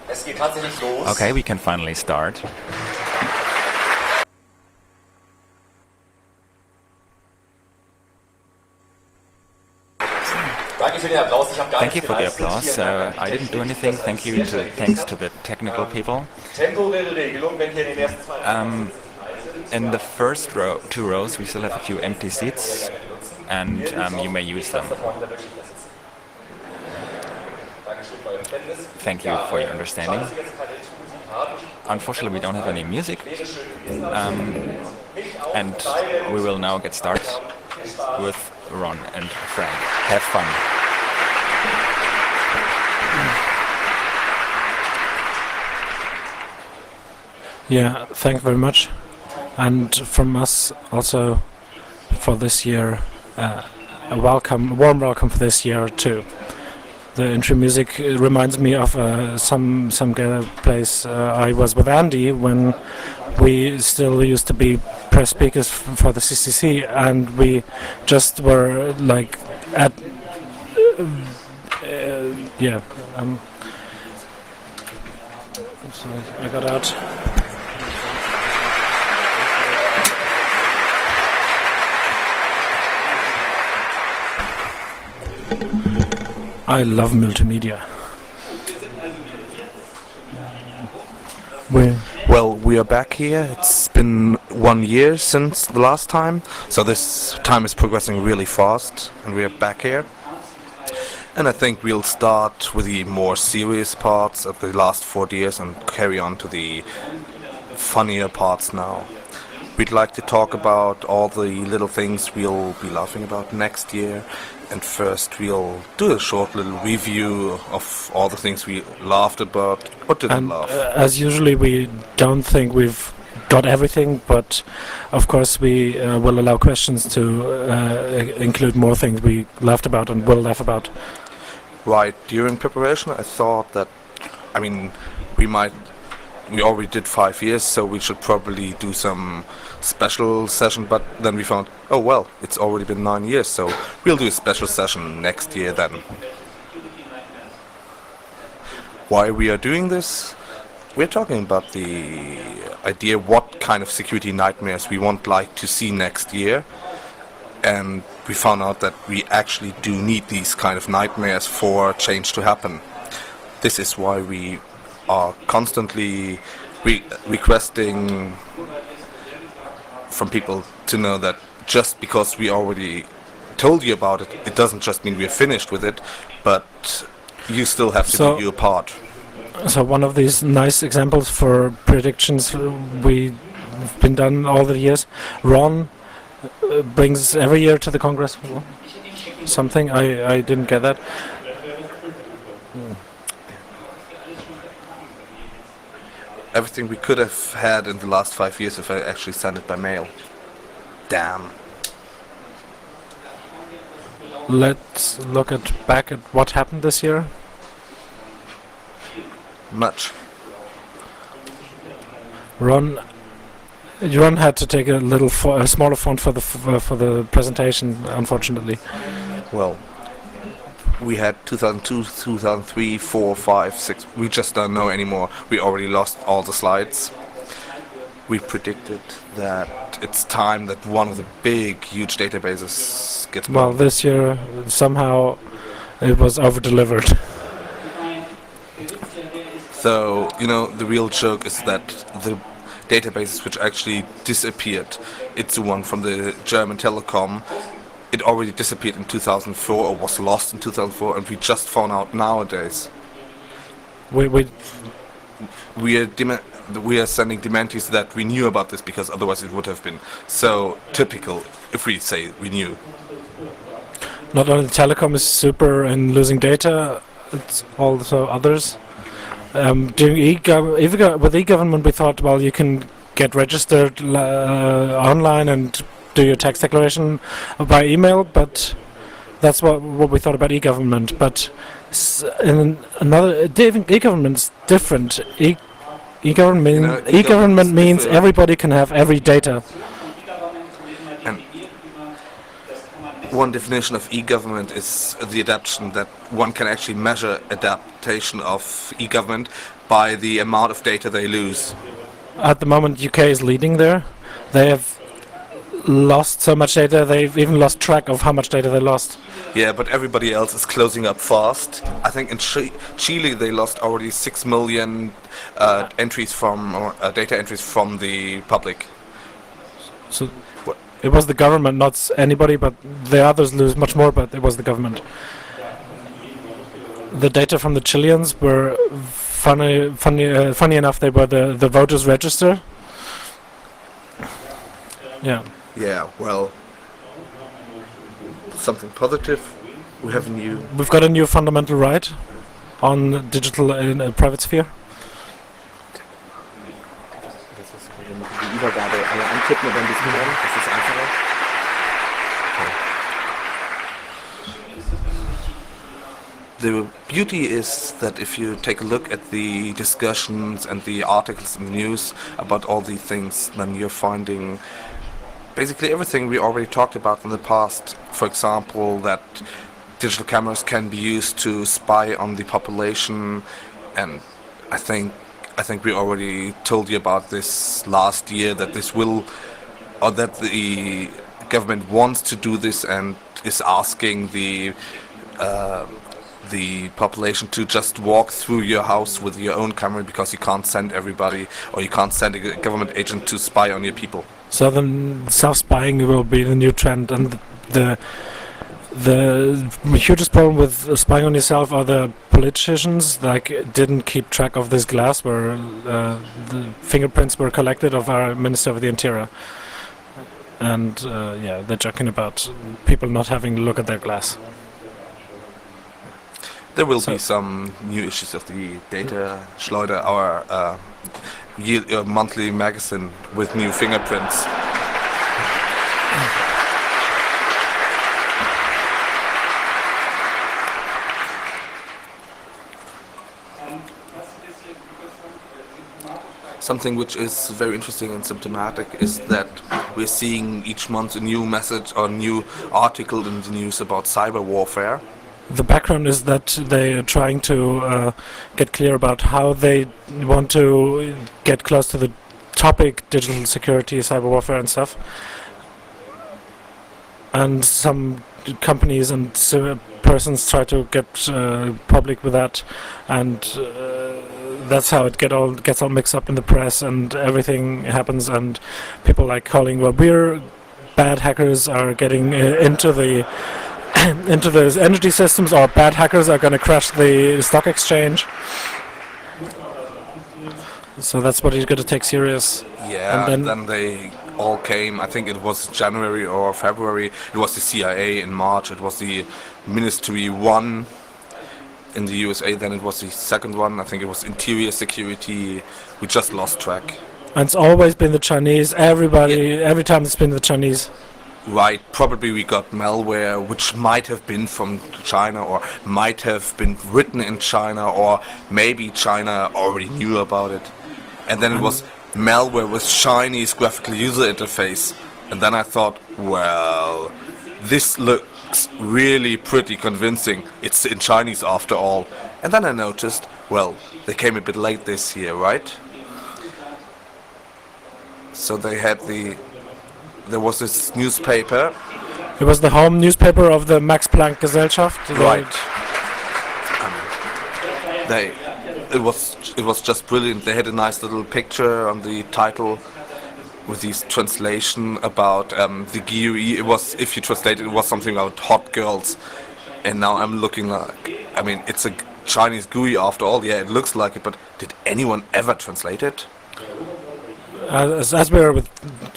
Okay, we can finally start. Thank you for the applause. I didn't do anything. Thanks to the technical people. In the first two rows, we still have a few empty seats, and you may use them. Thank you for your understanding. Unfortunately, we don't have any music, and we will now get started with Ron and Frank. Have fun. Yeah, thank you very much. And from us also for this year, a warm welcome for this year too. The intro music reminds me of some place I was with Andy when we still used to be press speakers for the CCC, and we just were like at sorry, I got out. I love multimedia. Well, we are back here. It's been 1 year since the last time, so this time is progressing really fast, and we are back here. And I think we'll start with the more serious parts of the last 4 years and carry on to the funnier parts now. We'd like to talk about all the little things we'll be laughing about next year. And first we'll do a short little review of all the things we laughed about or didn't laugh. As usually, we don't think we've got everything, but of course we will allow questions to include more things we laughed about and will laugh about. Right, during preparation I thought that, we already did 5 years, so we should probably do some special session, but then we found, oh well, it's already been 9 years, so we'll do a special session next year then. Why we are doing this? We're talking about the idea what kind of security nightmares we want to see next year, and we found out that we actually do need these kind of nightmares for change to happen. This is why we are constantly requesting from people to know that just because we already told you about it, it doesn't just mean we're finished with it, but you still have to do your part. So one of these nice examples for predictions we've been done all the years, Ron brings every year to the Congress something. I didn't get that. Everything we could have had in the last 5 years if I actually sent it by mail. Damn. Let's look back at what happened this year. Much. Ron had to take a smaller font for the presentation, unfortunately. Well, we had 2002, 2003, 4, 5, 6. We just don't know anymore. We already lost all the slides. We predicted that it's time that one of the big, huge databases gets well, this year, somehow, it was over-delivered. So, the real joke is that the databases which actually disappeared, it's the one from the German Telecom. It already disappeared in 2004 or was lost in 2004, and we just found out nowadays. We are sending demands that we knew about this, because otherwise it would have been so typical if we say we knew. Not only the telecom is super in losing data, it's also others. During with e-government, we thought, well, you can get registered online and do your tax declaration by email, but that's what we thought about e-government. But in e-government is different. E-government means everybody can have every data. one definition of e-government is the adaptation, that one can actually measure adaptation of e-government by the amount of data they lose. At the moment, UK is leading there. They have lost so much data, they've even lost track of how much data they lost. Yeah, but everybody else is closing up fast. I think in Chile they lost already 6 million entries from data entries from the public. So it was the government, not anybody, but the others lose much more, but it was the government. The data from the Chileans were funny enough, they were the voters register. Yeah. Yeah, well, something positive. We've got a new fundamental right on digital in a private sphere. Das ist die Übergabe alle antippen und dann diskutieren. Das ist einfacher. The beauty is that if you take a look at the discussions and the articles in the news about all these things, then you're finding basically everything we already talked about in the past. For example, that digital cameras can be used to spy on the population, and I think we already told you about this last year, that this will, or that the government wants to do this and is asking the population to just walk through your house with your own camera, because you can't send everybody, or you can't send a government agent to spy on your people. So then self-spying will be the new trend, and the hugest problem with spying on yourself are the politicians, like, didn't keep track of this glass where the fingerprints were collected of our Minister of the Interior. And yeah, they're joking about people not having a look at their glass. There will be some new issues of the Data Schleuder, our monthly magazine with new fingerprints. Something which is very interesting and symptomatic is that we're seeing each month a new message or new article in the news about cyber warfare. The background is that they are trying to get clear about how they want to get close to the topic digital security, cyber warfare and stuff. And some companies and persons try to get public with that, and that's how it gets all mixed up in the press, and everything happens, and people like calling, well, we're bad hackers are getting into the into the energy systems, or bad hackers are going to crash the stock exchange. So that's what he's going to take serious. Yeah, and then they all came, I think it was January or February, it was the CIA in March, it was the Ministry 1 in the USA, then it was the second one, I think it was Interior Security, we just lost track. And it's always been the Chinese, every time it's been the Chinese. Right, probably we got malware which might have been from China, or might have been written in China, or maybe China already knew about it. And then it was malware with Chinese graphical user interface. And then I thought, well, this looks really pretty convincing. It's in Chinese after all. And then I noticed, well, they came a bit late this year, right? So they had there was this newspaper. It was the home newspaper of the Max Planck Gesellschaft. Right. It was just brilliant. They had a nice little picture on the title with this translation about the GUI. It was, if you translate it, it was something about hot girls. And now I'm looking like, I mean, it's a Chinese GUI after all. Yeah, it looks like it, but did anyone ever translate it? As we were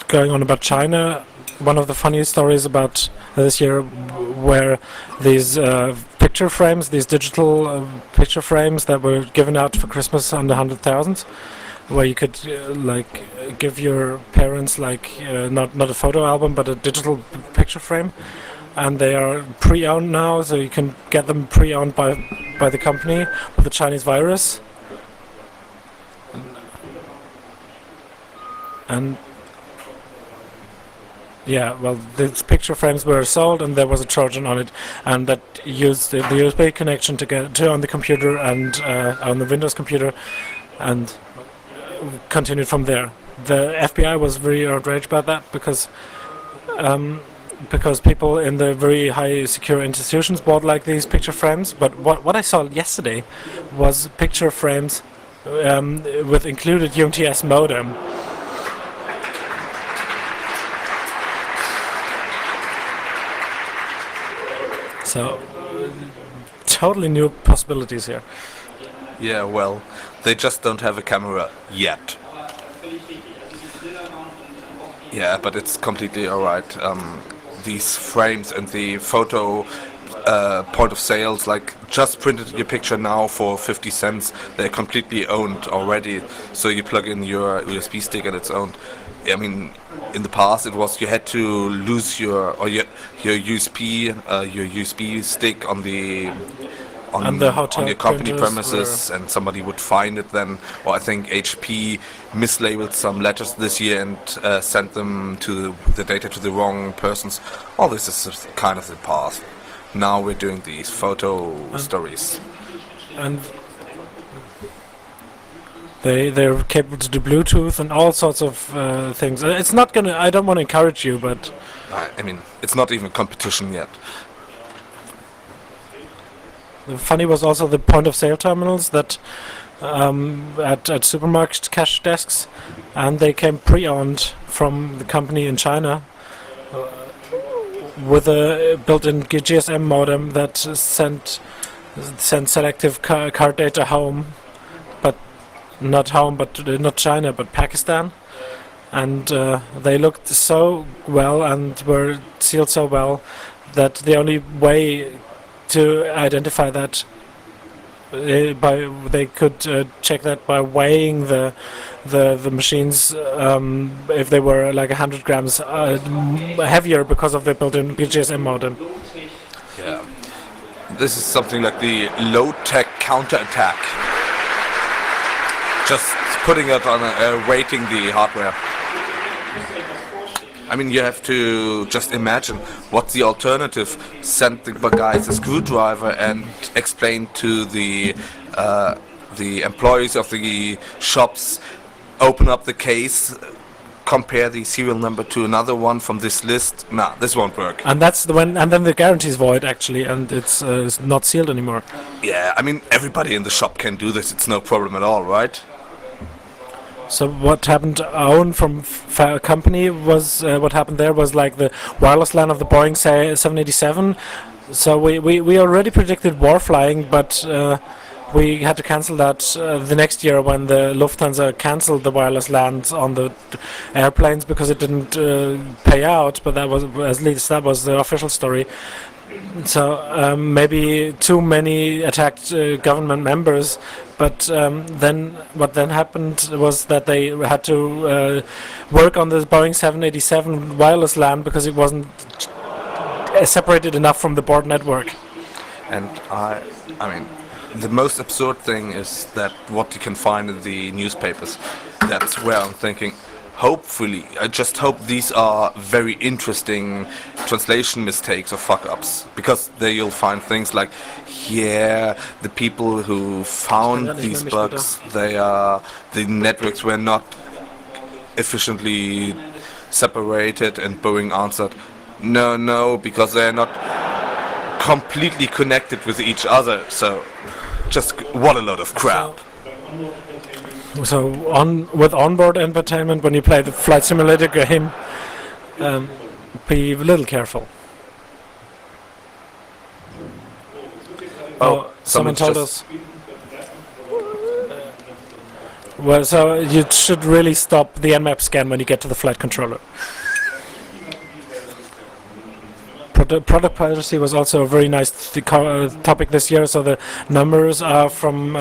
going on about China, one of the funniest stories about this year were these picture frames, these digital picture frames that were given out for Christmas under 100,000, where you could like give your parents not a photo album but a digital picture frame, and they are pre-owned now, so you can get them pre-owned by the company with the Chinese virus. And Yeah, well, these picture frames were sold, and there was a Trojan on it, and that used the USB connection to get to on the computer and on the Windows computer, and continued from there. The FBI was very outraged about that because people in the very high secure institutions bought like these picture frames. But what I saw yesterday was picture frames with included UMTS modem. So, totally new possibilities here. Yeah, well, they just don't have a camera yet. Yeah, but it's completely alright. These frames and the photo point of sales, like just printed your picture now for 50 cents, they're completely owned already. So you plug in your USB stick and it's owned. I mean, in the past it was you had to lose your USB stick on the And the hotel on your company printers premises, and somebody would find it then. Or I think HP mislabeled some letters this year and sent them to the data to the wrong persons. All this is just kind of the past. Now we're doing these photo stories. And they're capable to do Bluetooth and all sorts of things. It's not gonna. I don't want to encourage you, but I mean, it's not even competition yet. funny was also the point of sale terminals that at supermarket cash desks, and they came pre-owned from the company in China with a built-in GSM modem that sent selective card data home, but not China, but Pakistan. And they looked so well and were sealed so well that the only way to identify that they could check that by weighing the machines if they were like 100 grams heavier because of the built-in GSM modem. Yeah. This is something like the low-tech counterattack. Just putting it on weighting the hardware. I mean, you have to just imagine what's the alternative. Send the guys a screwdriver and explain to the employees of the shops, open up the case, compare the serial number to another one from this list. Nah, this won't work. And that's and then the guarantee is void actually, and it's not sealed anymore. Yeah, I mean, everybody in the shop can do this. It's no problem at all, right? So what happened own from a company was what happened there was like the wireless LAN of the Boeing 787. So we already predicted war flying, but we had to cancel that the next year when the Lufthansa canceled the wireless LANs on the airplanes because it didn't pay out. But that was, at least that was the official story. So maybe too many attacked government members. But then what then happened was that they had to work on the Boeing 787 wireless LAN because it wasn't separated enough from the board network. And I mean, the most absurd thing is that what you can find in the newspapers. That's where I'm thinking, hopefully, I just hope these are very interesting translation mistakes or fuck-ups. Because there you'll find things like, yeah, the people who found these bugs, the networks were not efficiently separated, and Boeing answered, no, because they're not completely connected with each other. So, just what a load of crap. So with onboard entertainment, when you play the flight simulator game, be a little careful. Oh, someone told us. Well, so you should really stop the Nmap scan when you get to the flight controller. Product piracy was also a very nice topic this year. So the numbers are from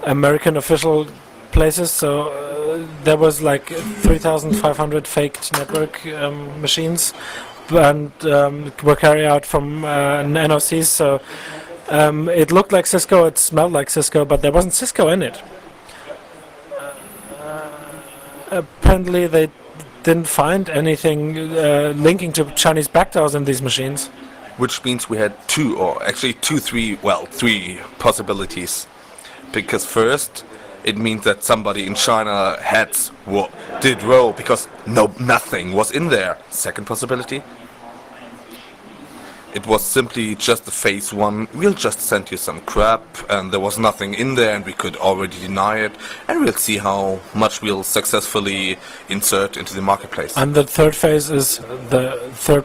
American official places. So there was like 3,500 faked network machines, and were carried out from NOCs. So it looked like Cisco, it smelled like Cisco, but there wasn't Cisco in it. Apparently they didn't find anything linking to Chinese backdoors in these machines. Which means we had three possibilities. Because first, it means that somebody in China did roll because nothing was in there. Second possibility, it was simply just the phase one. We'll just send you some crap, and there was nothing in there, and we could already deny it, and we'll see how much we'll successfully insert into the marketplace. And the third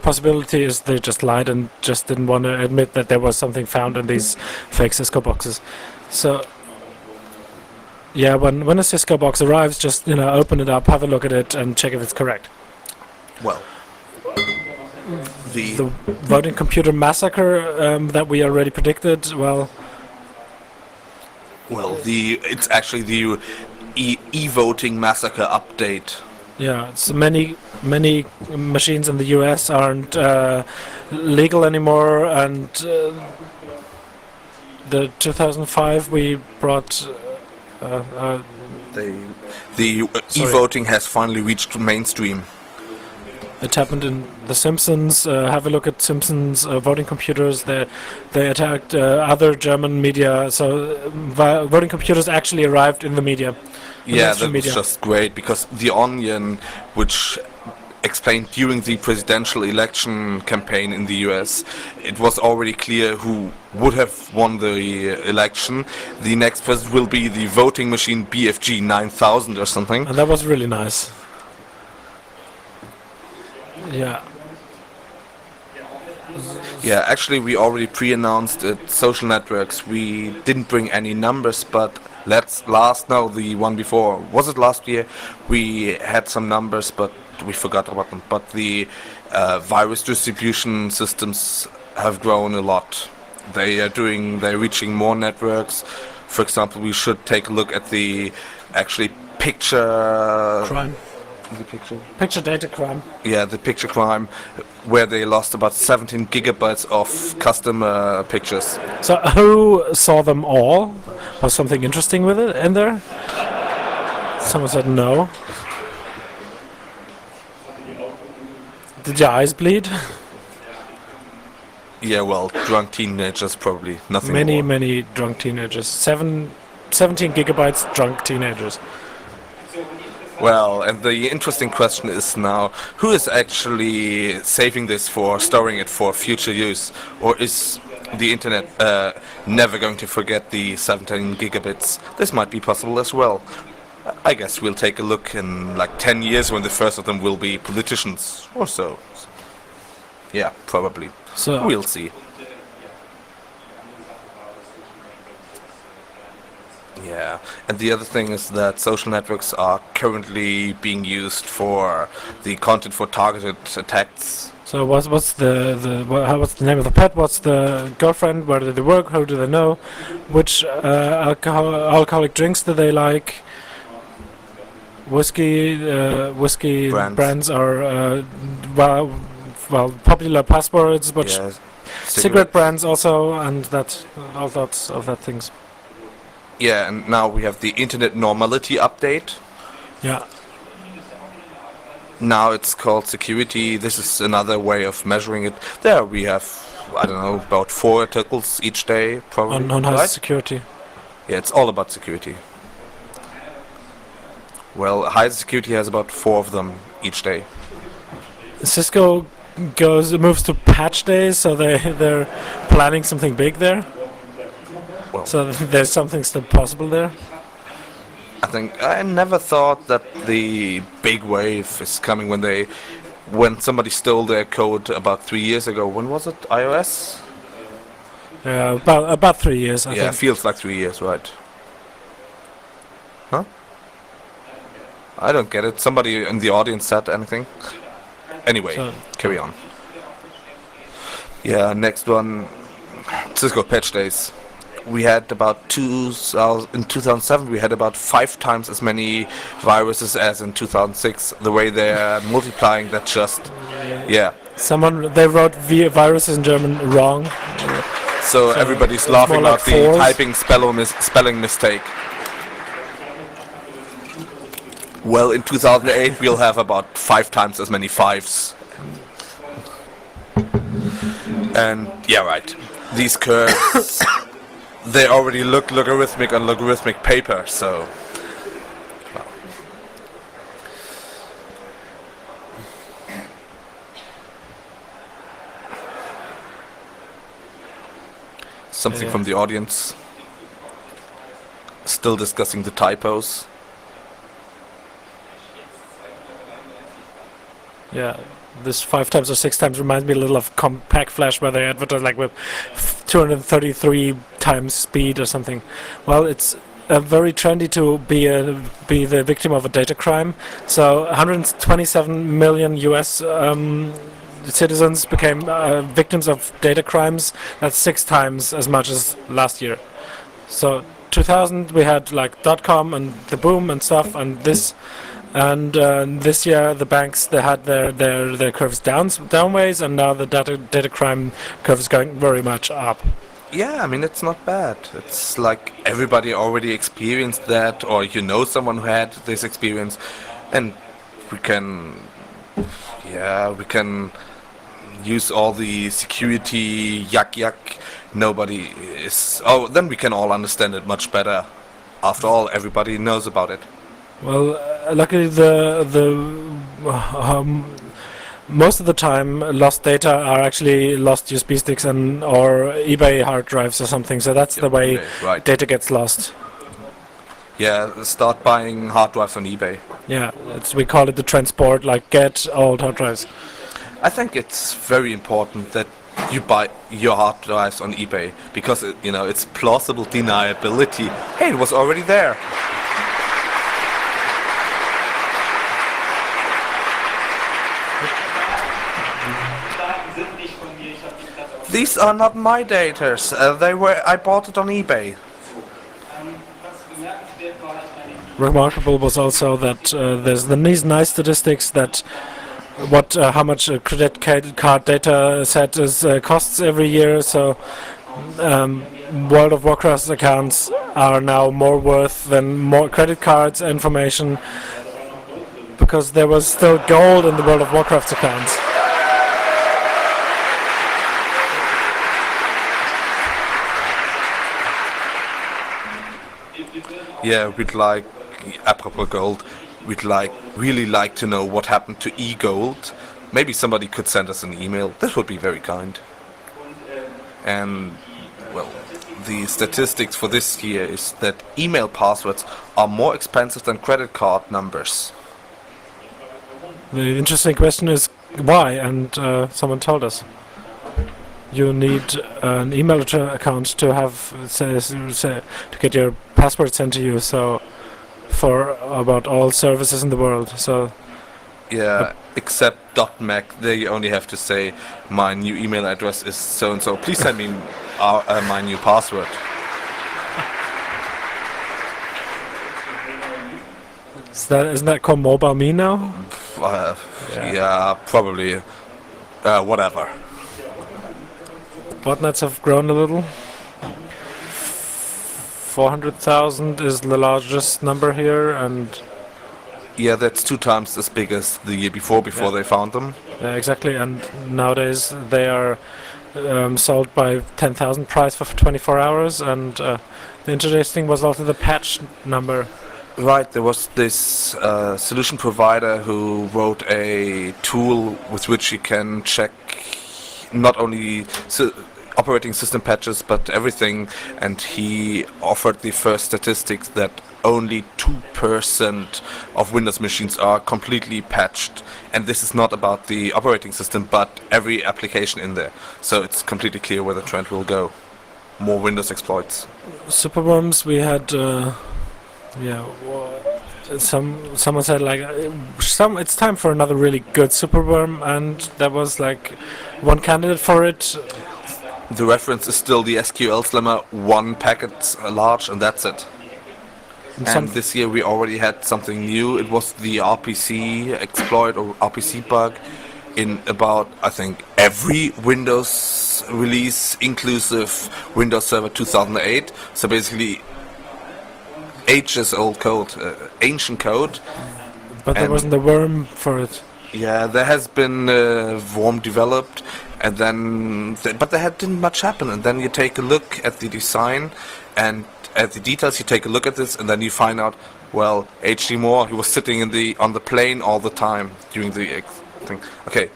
possibility is they just lied and just didn't want to admit that there was something found in these fake Cisco boxes. So, yeah, when a Cisco box arrives, just open it up, have a look at it, and check if it's correct. Well, The voting computer massacre that we already predicted. It's actually the e-voting massacre update. Yeah, so many machines in the US aren't legal anymore, and the 2005 we brought. The e-voting has finally reached mainstream. It happened in The Simpsons. Have a look at Simpsons voting computers. They attacked other German media. So voting computers actually arrived in the media. Yeah, that was just great, because The Onion, which explained during the presidential election campaign in the US, it was already clear who would have won the election. The next president will be the voting machine BFG 9000 or something. And that was really nice. Yeah. Yeah, actually we already pre-announced it, social networks. We didn't bring any numbers, but the one before, was it last year? We had some numbers, but we forgot about them. But the virus distribution systems have grown a lot. They're reaching more networks. For example, we should take a look at the picture Crime. Picture data crime. Yeah, the picture crime, where they lost about 17 gigabytes of customer pictures. So who saw them all? Was something interesting with it in there? Someone said no. Did your eyes bleed? Yeah, well, drunk teenagers probably. Nothing Many, more. many drunk teenagers. 17 gigabytes drunk teenagers. Well, and the interesting question is now, who is actually saving this storing it for future use? Or is the internet never going to forget the 17 gigabits? This might be possible as well. I guess we'll take a look in 10 years when the first of them will be politicians or so. Yeah, probably. So we'll see. Yeah, and the other thing is that social networks are currently being used for the content for targeted attacks. So what's the name of the pet? What's the girlfriend? Where do they work? Who do they know? Which alcoholic drinks do they like? Whiskey brands are popular passwords, but Yeah, cigarette brands also, and all sorts of that things. Yeah, and now we have the internet normality update. Yeah. Now it's called security. This is another way of measuring it. There we have, I don't know, about 4 articles each day, probably. On high right? security. Yeah, it's all about security. Well, high security has about 4 of them each day. Cisco moves to patch days, so they're planning something big there. Well, So there's something still possible there. I never thought that the big wave is coming when somebody stole their code about 3 years ago. When was it? iOS? About 3 years, I Yeah, it think. feels like 3 years, right? Huh? I don't get it. Somebody in the audience said anything? Anyway, So- carry on. Yeah, next one. Cisco patch days. We had about in 2007 we had about 5 times as many viruses as in 2006. The way they're multiplying, that just They wrote viruses in German wrong. So everybody's it's laughing more like about the fours. typing spelling mistake. Well, in 2008 we'll have about 5 times as many 5s. And yeah, right. These curves, they already look logarithmic on logarithmic paper, so... well. Something from the audience. Still discussing the typos. Yeah, this 5 times or 6 times reminds me a little of Compact Flash, where they advertise like with 233 times speed or something. Well, it's very trendy to be the victim of a data crime. So 127 million US citizens became victims of data crimes. That's 6 times as much as last year. So 2000 we had like .com and the boom and stuff, and this. And this year the banks, they had their curves downways, and now the data crime curve is going very much up. Yeah, I mean, it's not bad. It's like everybody already experienced that, or you know someone who had this experience, and we can use all the security yuck. Nobody is... oh, then we can all understand it much better. After all, everybody knows about it. Well, luckily most of the time lost data are actually lost USB sticks or eBay hard drives or something. So that's the way right. Data gets lost. Yeah, start buying hard drives on eBay. Yeah, we call it the transport, like get old hard drives. I think it's very important that you buy your hard drives on eBay, because it's plausible deniability. Hey, it was already there. These are not my datas. I bought it on eBay. Remarkable was also that there's these nice statistics that how much a credit card data set costs every year. So World of Warcraft accounts are now more worth than more credit cards information, because there was still gold in the World of Warcraft accounts. Yeah, apropos gold, we'd really like to know what happened to e-gold. Maybe somebody could send us an email. This would be very kind. And, well, the statistics for this year is that email passwords are more expensive than credit card numbers. The interesting question is why, and someone told us. You need an email account to have to get your password sent to you. So for about all services in the world. So yeah, except .mac, they only have to say my new email address is so and so. Please send me my new password. Isn't that called Mobile Me now? Yeah, probably. Whatever. Botnets have grown a little. 400,000 is the largest number here, and yeah, that's 2 times as big as the year before they found them. Yeah, exactly. And nowadays they are sold by 10,000 price for 24 hours. And the interesting was also the patch number. Right, there was this solution provider who wrote a tool with which you can check not only operating system patches but everything, and he offered the first statistics that only 2% of Windows machines are completely patched, and this is not about the operating system but every application in there, so it's completely clear where the trend will go. More Windows exploits. Superworms, we had someone said like it's time for another really good superworm, and there was like one candidate for it. The reference is still the SQL Slammer 1 packet large, and that's it. And this year we already had something new. It was the RPC exploit or RPC bug in about, I think, every Windows release, inclusive Windows Server 2008. So basically ages old code, ancient code, But there And- wasn't a worm for it. Yeah, there has been worm developed, and then but didn't much happen. And then you take a look at the design and at the details. You take a look at this, and then you find out, well, H.D. Moore, he was sitting on the plane all the time during the thing. Okay,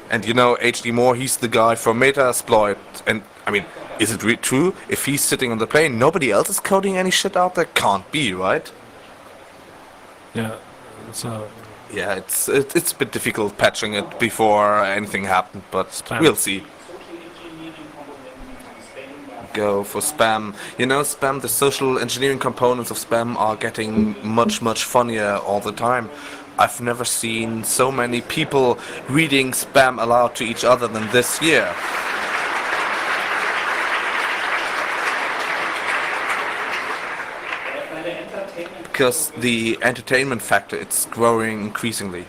and you know H.D. Moore, he's the guy from Metasploit. And I mean, is it true? If he's sitting on the plane, nobody else is coding any shit out there? Can't be, right? Yeah. So Yeah, it's a bit difficult patching it before anything happened, but Spam. we'll see. Go for spam. You know, spam, the social engineering components of spam are getting much funnier all the time. I've never seen so many people reading spam aloud to each other than this year. Because the entertainment factor, it's growing increasingly.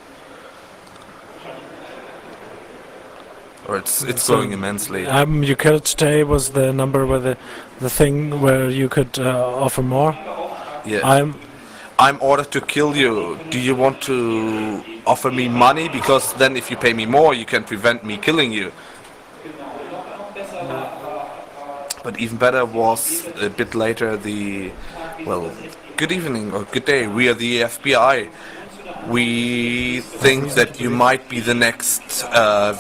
Or it's growing immensely. you killed today was the number where the thing where you could offer more. Yeah. I'm ordered to kill you. Do you want to offer me money? Because then if you pay me more, you can prevent me killing you. But even better was a bit later well, good evening or good day. We are the FBI. We think that you might be the next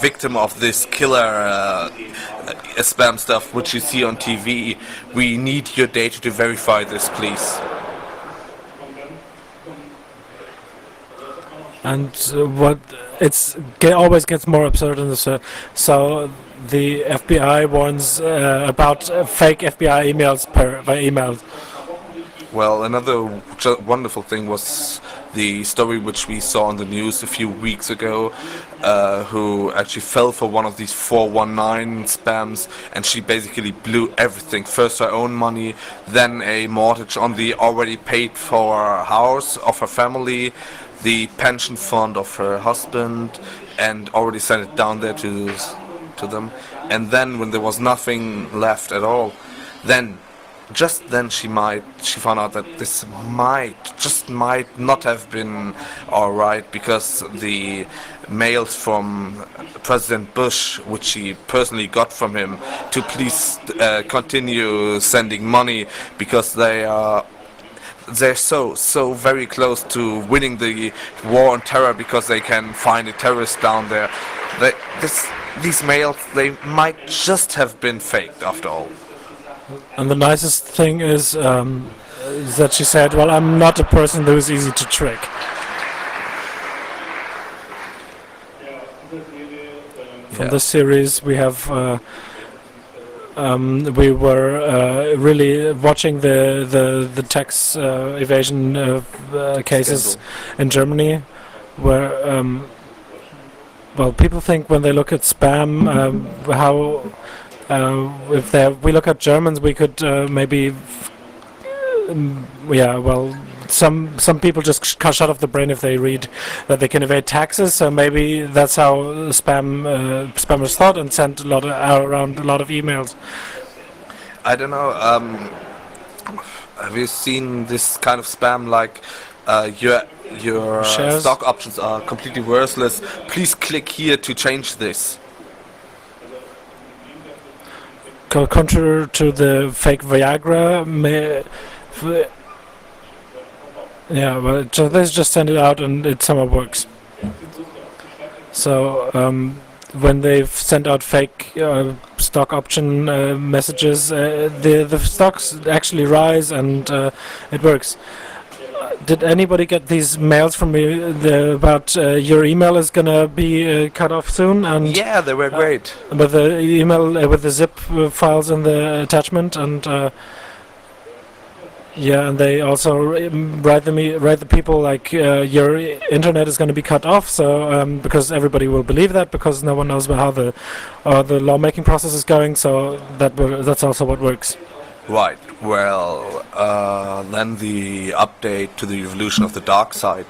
victim of this killer spam stuff which you see on TV. We need your data to verify this, please. And what always gets more absurd in this. So the FBI warns about fake FBI emails by email. Well, another wonderful thing was the story which we saw on the news a few weeks ago, who actually fell for one of these 419 spams, and she basically blew everything. First her own money, then a mortgage on the already paid for house of her family, the pension fund of her husband, and already sent it down there to them. And then when there was nothing left at all, just then she found out that this might not have been alright, because the mails from President Bush, which she personally got from him, to please continue sending money, because they're so very close to winning the war on terror, because they can find a terrorist down there. These mails, they might just have been faked after all. And the nicest thing is that she said, "Well, I'm not a person who is easy to trick." From this series, we have we were really watching the tax evasion cases in Germany, where well, people think when they look at spam how. We look at Germans, we could maybe, some people just cut shut off the brain if they read that they can evade taxes. So maybe that's how spammers thought and sent around a lot of emails. I don't know. Have you seen this kind of spam, like your Shares? stock options are completely worthless? Please click here to change this. Contrary to the fake Viagra, so let's just send it out and it somehow works. So when they've sent out fake stock option messages, the stocks actually rise and it works. Did anybody get these mails from me about your email is gonna be cut off soon? And Yeah, they were great. with the email with the zip files in the attachment, and and they also write the people like your internet is going to be cut off. So because everybody will believe that, because no one knows how the lawmaking process is going. So that's also what works. Right. Well, then the update to the evolution of the dark side.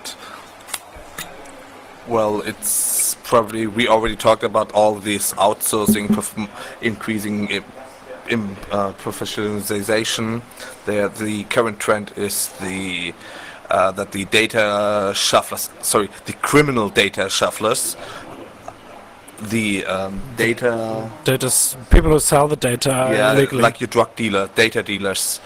Well, it's probably, we already talked about all this outsourcing, increasing professionalization. The current trend is the that the data shufflers, sorry, the criminal data shufflers, the data, people who sell the data illegally. like your drug dealer, data dealers,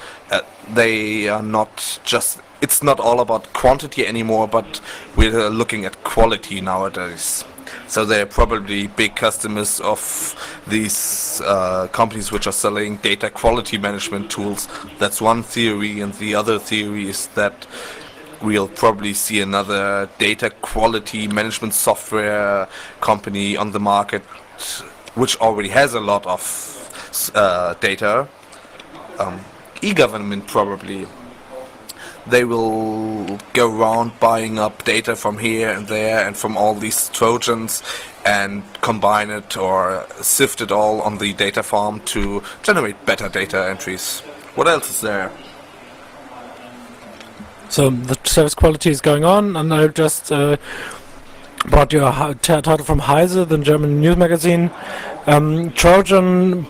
they are not just. It's not all about quantity anymore, but we're looking at quality nowadays. So they're probably big customers of these companies which are selling data quality management tools. That's one theory, and the other theory is that we'll probably see another data quality management software company on the market, which already has a lot of data. E-government probably. They will go around buying up data from here and there and from all these Trojans and combine it or sift it all on the data farm to generate better data entries. What else is there? So the service quality is going on, and I just brought you a title from Heise, the German news magazine. Trojan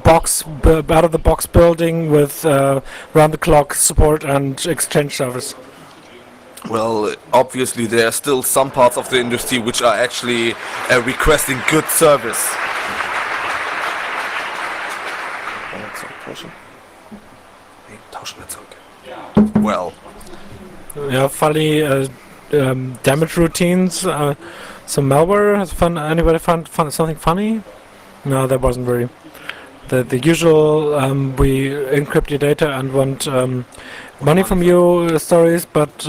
box, out of the box building with round the clock support and exchange service. Well, obviously there are still some parts of the industry which are actually requesting good service. Well, Yeah, funny damage routines. Some malware. Has anybody found something funny? No, that wasn't very. The usual we encrypt your data and want money from you stories, but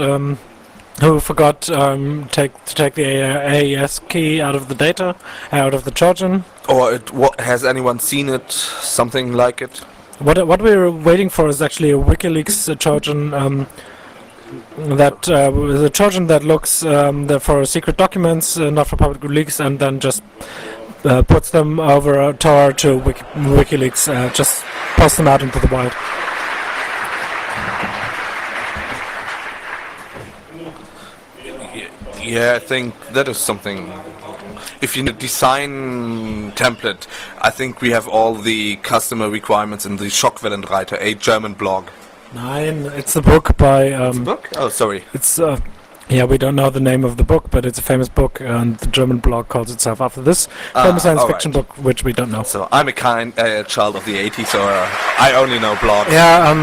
who forgot to take the AES key out of the data, out of the Trojan. or has anyone seen it? Something like it? What we're waiting for is actually a WikiLeaks Trojan. That the Trojan that looks for secret documents, not for public leaks, and then just puts them over a Tor to WikiLeaks, just posts them out into the wild. Yeah, I think that is something. If you design template, I think we have all the customer requirements in the Schockwellenreiter, a German blog. Nein, it's the book by. Book? Oh, sorry. It's yeah, we don't know the name of the book, but it's a famous book, and the German blog calls itself after this famous science fiction book, which we don't know. So I'm a kind child of the 80s, so I only know blogs. Yeah,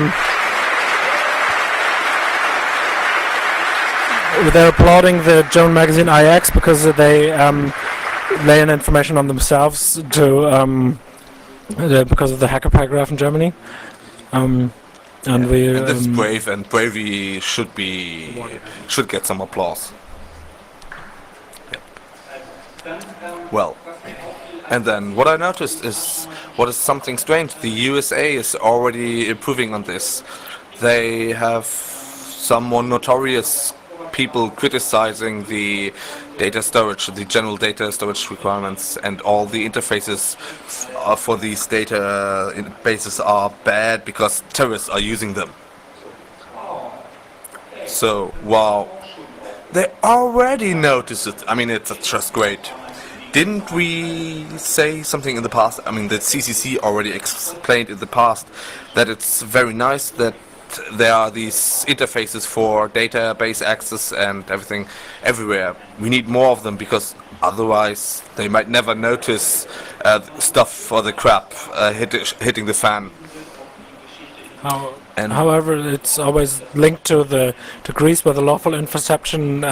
they're applauding the German magazine IX because they lay in information on themselves to because of the hacker paragraph in Germany. And we. And that's brave, and bravery should get some applause. Yep. Well, and then what I noticed is what is something strange. The USA is already improving on this. They have some more notorious people criticizing the data storage, the general data storage requirements, and all the interfaces for these data bases are bad because terrorists are using them. So, wow, they already noticed it. I mean, it's just great. Didn't we say something in the past? I mean, the CCC already explained in the past that it's very nice that there are these interfaces for database access and everything everywhere. We need more of them because otherwise they might never notice stuff for the crap hitting the fan. However, it's always linked to Greece, where the lawful interception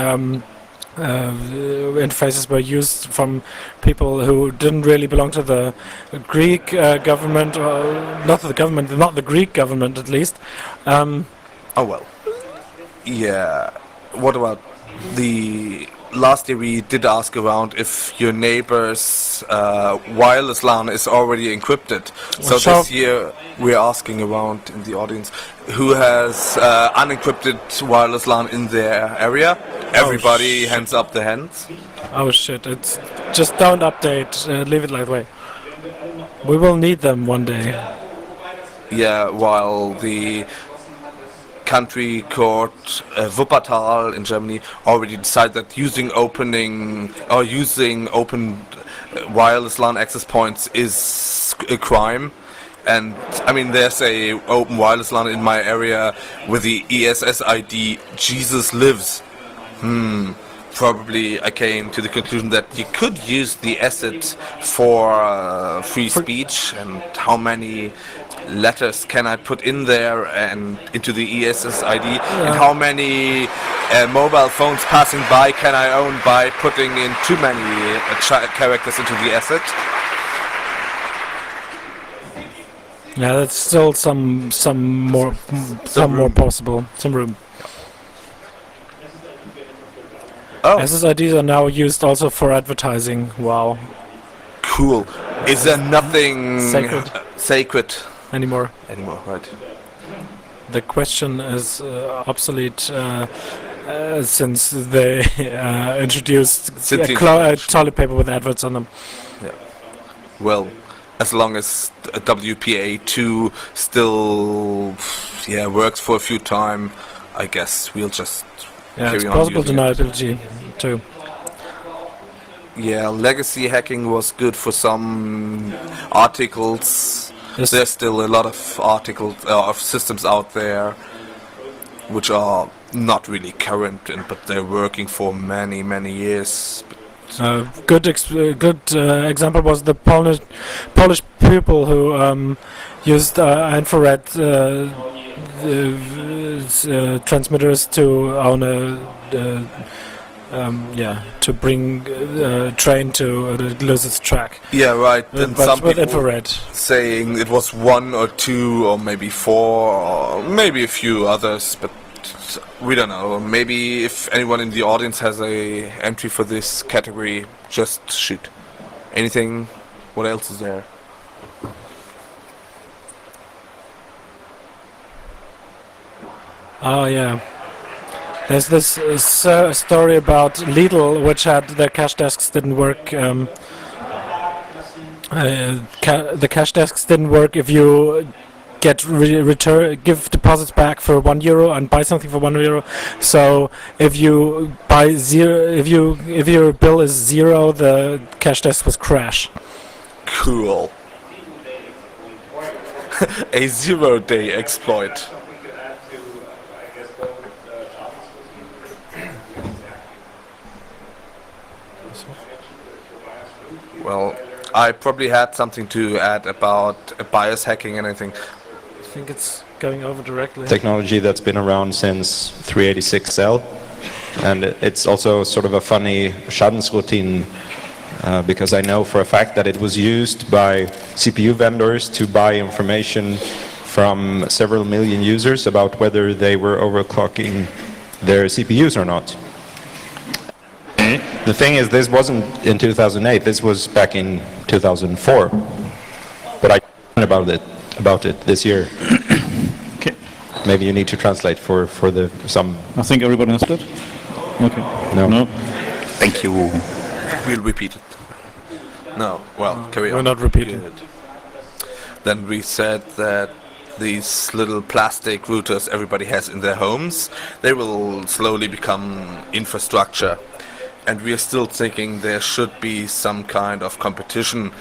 interfaces were used from people who didn't really belong to the Greek government, or not the Greek government at least. Oh well. Yeah. What about the last year we did ask around if your neighbor's wireless LAN is already encrypted. So this year we're asking around in the audience who has unencrypted wireless LAN in their area. Everybody hands up the hands. Oh shit, it's just don't update, leave it like that way. We will need them one day. Yeah, while the country court Wuppertal in Germany already decided that using open wireless LAN access points is a crime. And I mean, there's a open wireless LAN in my area with the ESS ID Jesus lives. Probably I came to the conclusion that you could use the asset for free speech, and how many letters can I put in there and into the ESS ID, and how many mobile phones passing by can I own by putting in too many characters into the asset. Yeah, that's still some more possible, some room. Oh, SSIDs are now used also for advertising. Wow. cool. Is there nothing Sacred. Anymore. Right? The question is obsolete since they introduced toilet paper with adverts on them. Yeah. Well, as long as WPA2 still works for a few time, I guess we'll just it's carry on plausible using it. deniability too. Yeah, legacy hacking was good for some articles. Yes. There's still a lot of articles of systems out there which are not really current, but they're working for many years. Good example was the Polish people who used infrared transmitters to own to bring train to lose its track. Yeah, right. And But some with people infrared. saying it was 1 or 2 or maybe 4 or maybe a few others, but we don't know. Maybe if anyone in the audience has a entry for this category, just shoot. Anything? What else is there? Oh yeah. There's this story about Lidl, which had their cash desks didn't work. The cash desks didn't work if you give deposits back for €1 and buy something for €1. So if you buy if your bill is 0, the cash desk was crash. Cool. A 0-day exploit. Well, I probably had something to add about bias hacking and anything. I think it's going over directly. Technology that's been around since 386L, and it's also sort of a funny Schadensroutine because I know for a fact that it was used by CPU vendors to buy information from several million users about whether they were overclocking their CPUs or not. The thing is, this wasn't in 2008, this was back in 2004. But I learned about it this year. Okay. Maybe you need to translate for some. I think everybody understood. Okay. No. Thank you. We'll repeat it. No, well, carry on. We're not repeating. Good. Then we said that these little plastic routers everybody has in their homes, they will slowly become infrastructure. And we are still thinking there should be some kind of competition.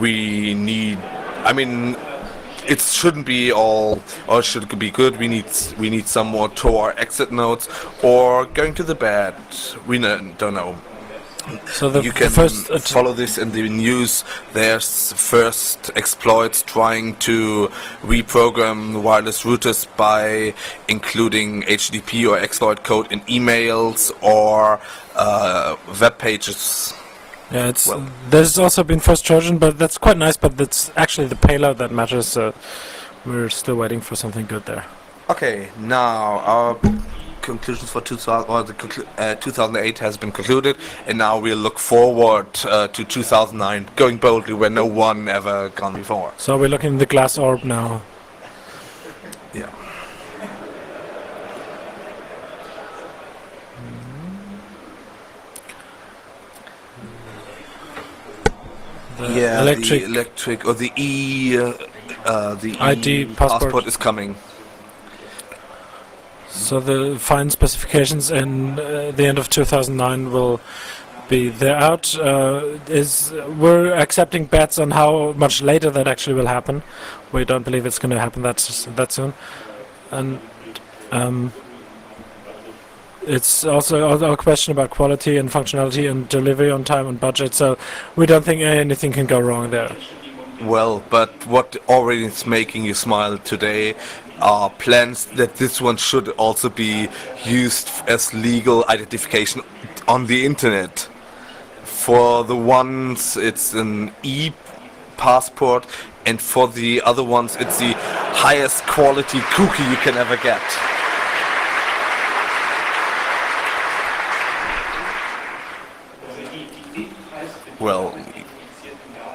We need, I mean, it shouldn't be all, or it should be good. We need some more Tor exit nodes, or going to the bed. We don't know. So the You can first follow this in the news. There's first exploits trying to reprogram wireless routers by including HTTP or exploit code in emails or web pages. Yeah, there's also been first Trojan, but that's quite nice. But that's actually the payload that matters. So we're still waiting for something good there. Okay, now our conclusions for 2008 has been concluded, and now we'll look forward to 2009, going boldly where no one ever gone before. So we're looking at the glass orb now. Yeah. Electric the electric or the the ID passport is coming. So the fine specifications in the end of 2009 will be. They're out. We're accepting bets on how much later that actually will happen. We don't believe it's going to happen that soon, and it's also a question about quality and functionality and delivery on time and budget. So we don't think anything can go wrong there. Well, but what already is making you smile today are plans that this one should also be used as legal identification on the internet. For the ones, it's an e-passport, and for the other ones, it's the highest quality cookie you can ever get. Well,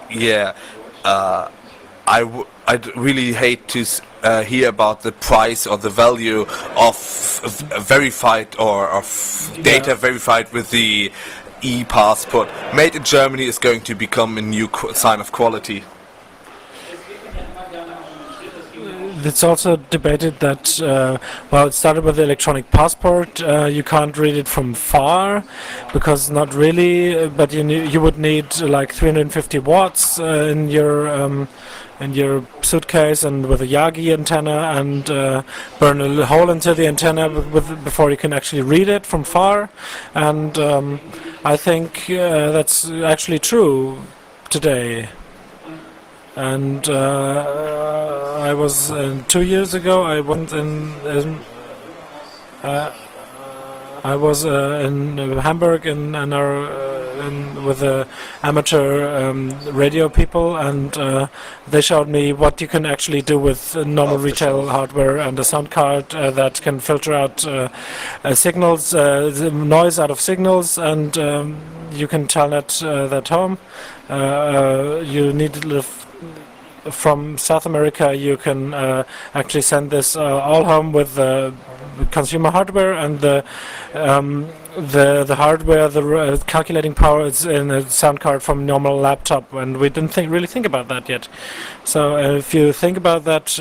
yeah. I'd really hate to hear about the price or the value of verified or of data verified with the e-passport. Made in Germany is going to become a new sign of quality. It's also debated that, it started with the electronic passport. You can't read it from far, because not really. But you would need like 350 watts in your suitcase and with a Yagi antenna, and burn a hole into the antenna before you can actually read it from far. And I think that's actually true today. And I was 2 years ago. I went I was in Hamburg with the amateur radio people, and they showed me what you can actually do with normal retail hardware and a sound card that can filter out signals, the noise out of signals, and you can telnet that home. You need from South America, you can actually send this all home with consumer hardware, and the hardware, the calculating power is in a sound card from normal laptop, and we didn't really think about that yet. So if you think about that,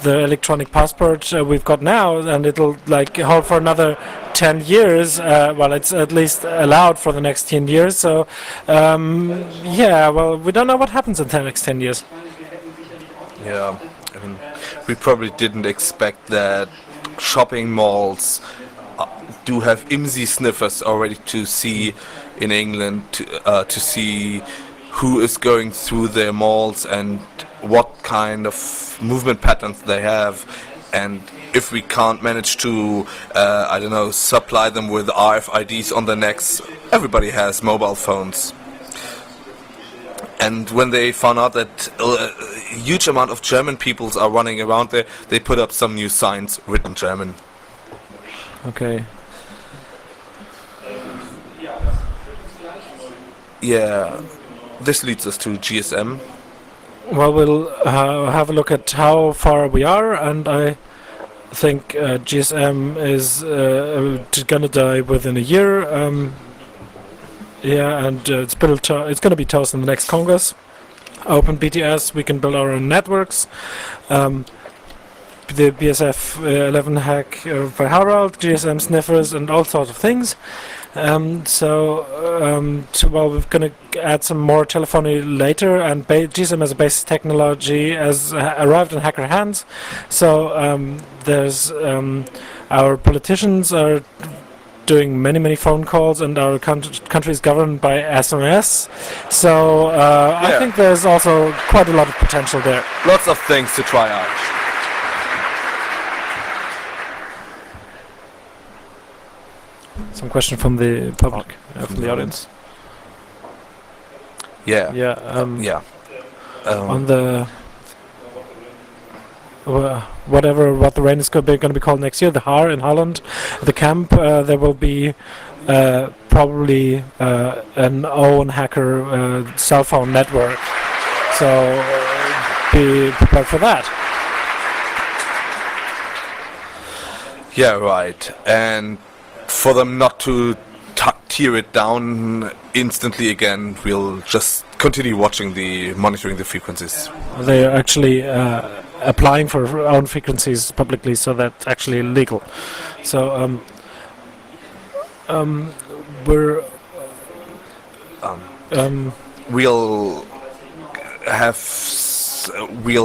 the electronic passport we've got now, and it'll like hold for another 10 years. It's at least allowed for the next 10 years. So we don't know what happens in the next 10 years. Yeah, I mean, we probably didn't expect that shopping malls do have IMSI sniffers already to see in England, to see who is going through their malls and what kind of movement patterns they have. And if we can't manage to, supply them with RFIDs on their necks, everybody has mobile phones. And when they found out that a huge amount of German peoples are running around there, they put up some new signs written German. Okay. Yeah, this leads us to GSM. Well, we'll have a look at how far we are, and I think GSM is gonna die within a year. It's going to be toast in the next Congress. Open BTS, we can build our own networks. The BSF 11 hack for Harald, GSM sniffers, and all sorts of things. We're going to add some more telephony later, and GSM as a basic technology has arrived in hacker hands. So there's our politicians are doing many phone calls, and our country is governed by SMS. So I think there's also quite a lot of potential there. Lots of things to try out. Some question from the public, from the audience. Yeah. On the what the rain is going to be called next year, the Haar in Holland, the camp, there will be probably an own hacker cell phone network. So be prepared for that. Yeah, right. And for them not to tear it down instantly again, we'll just continue monitoring the frequencies. They are actually applying for own frequencies publicly, so that's actually legal. So we're we'll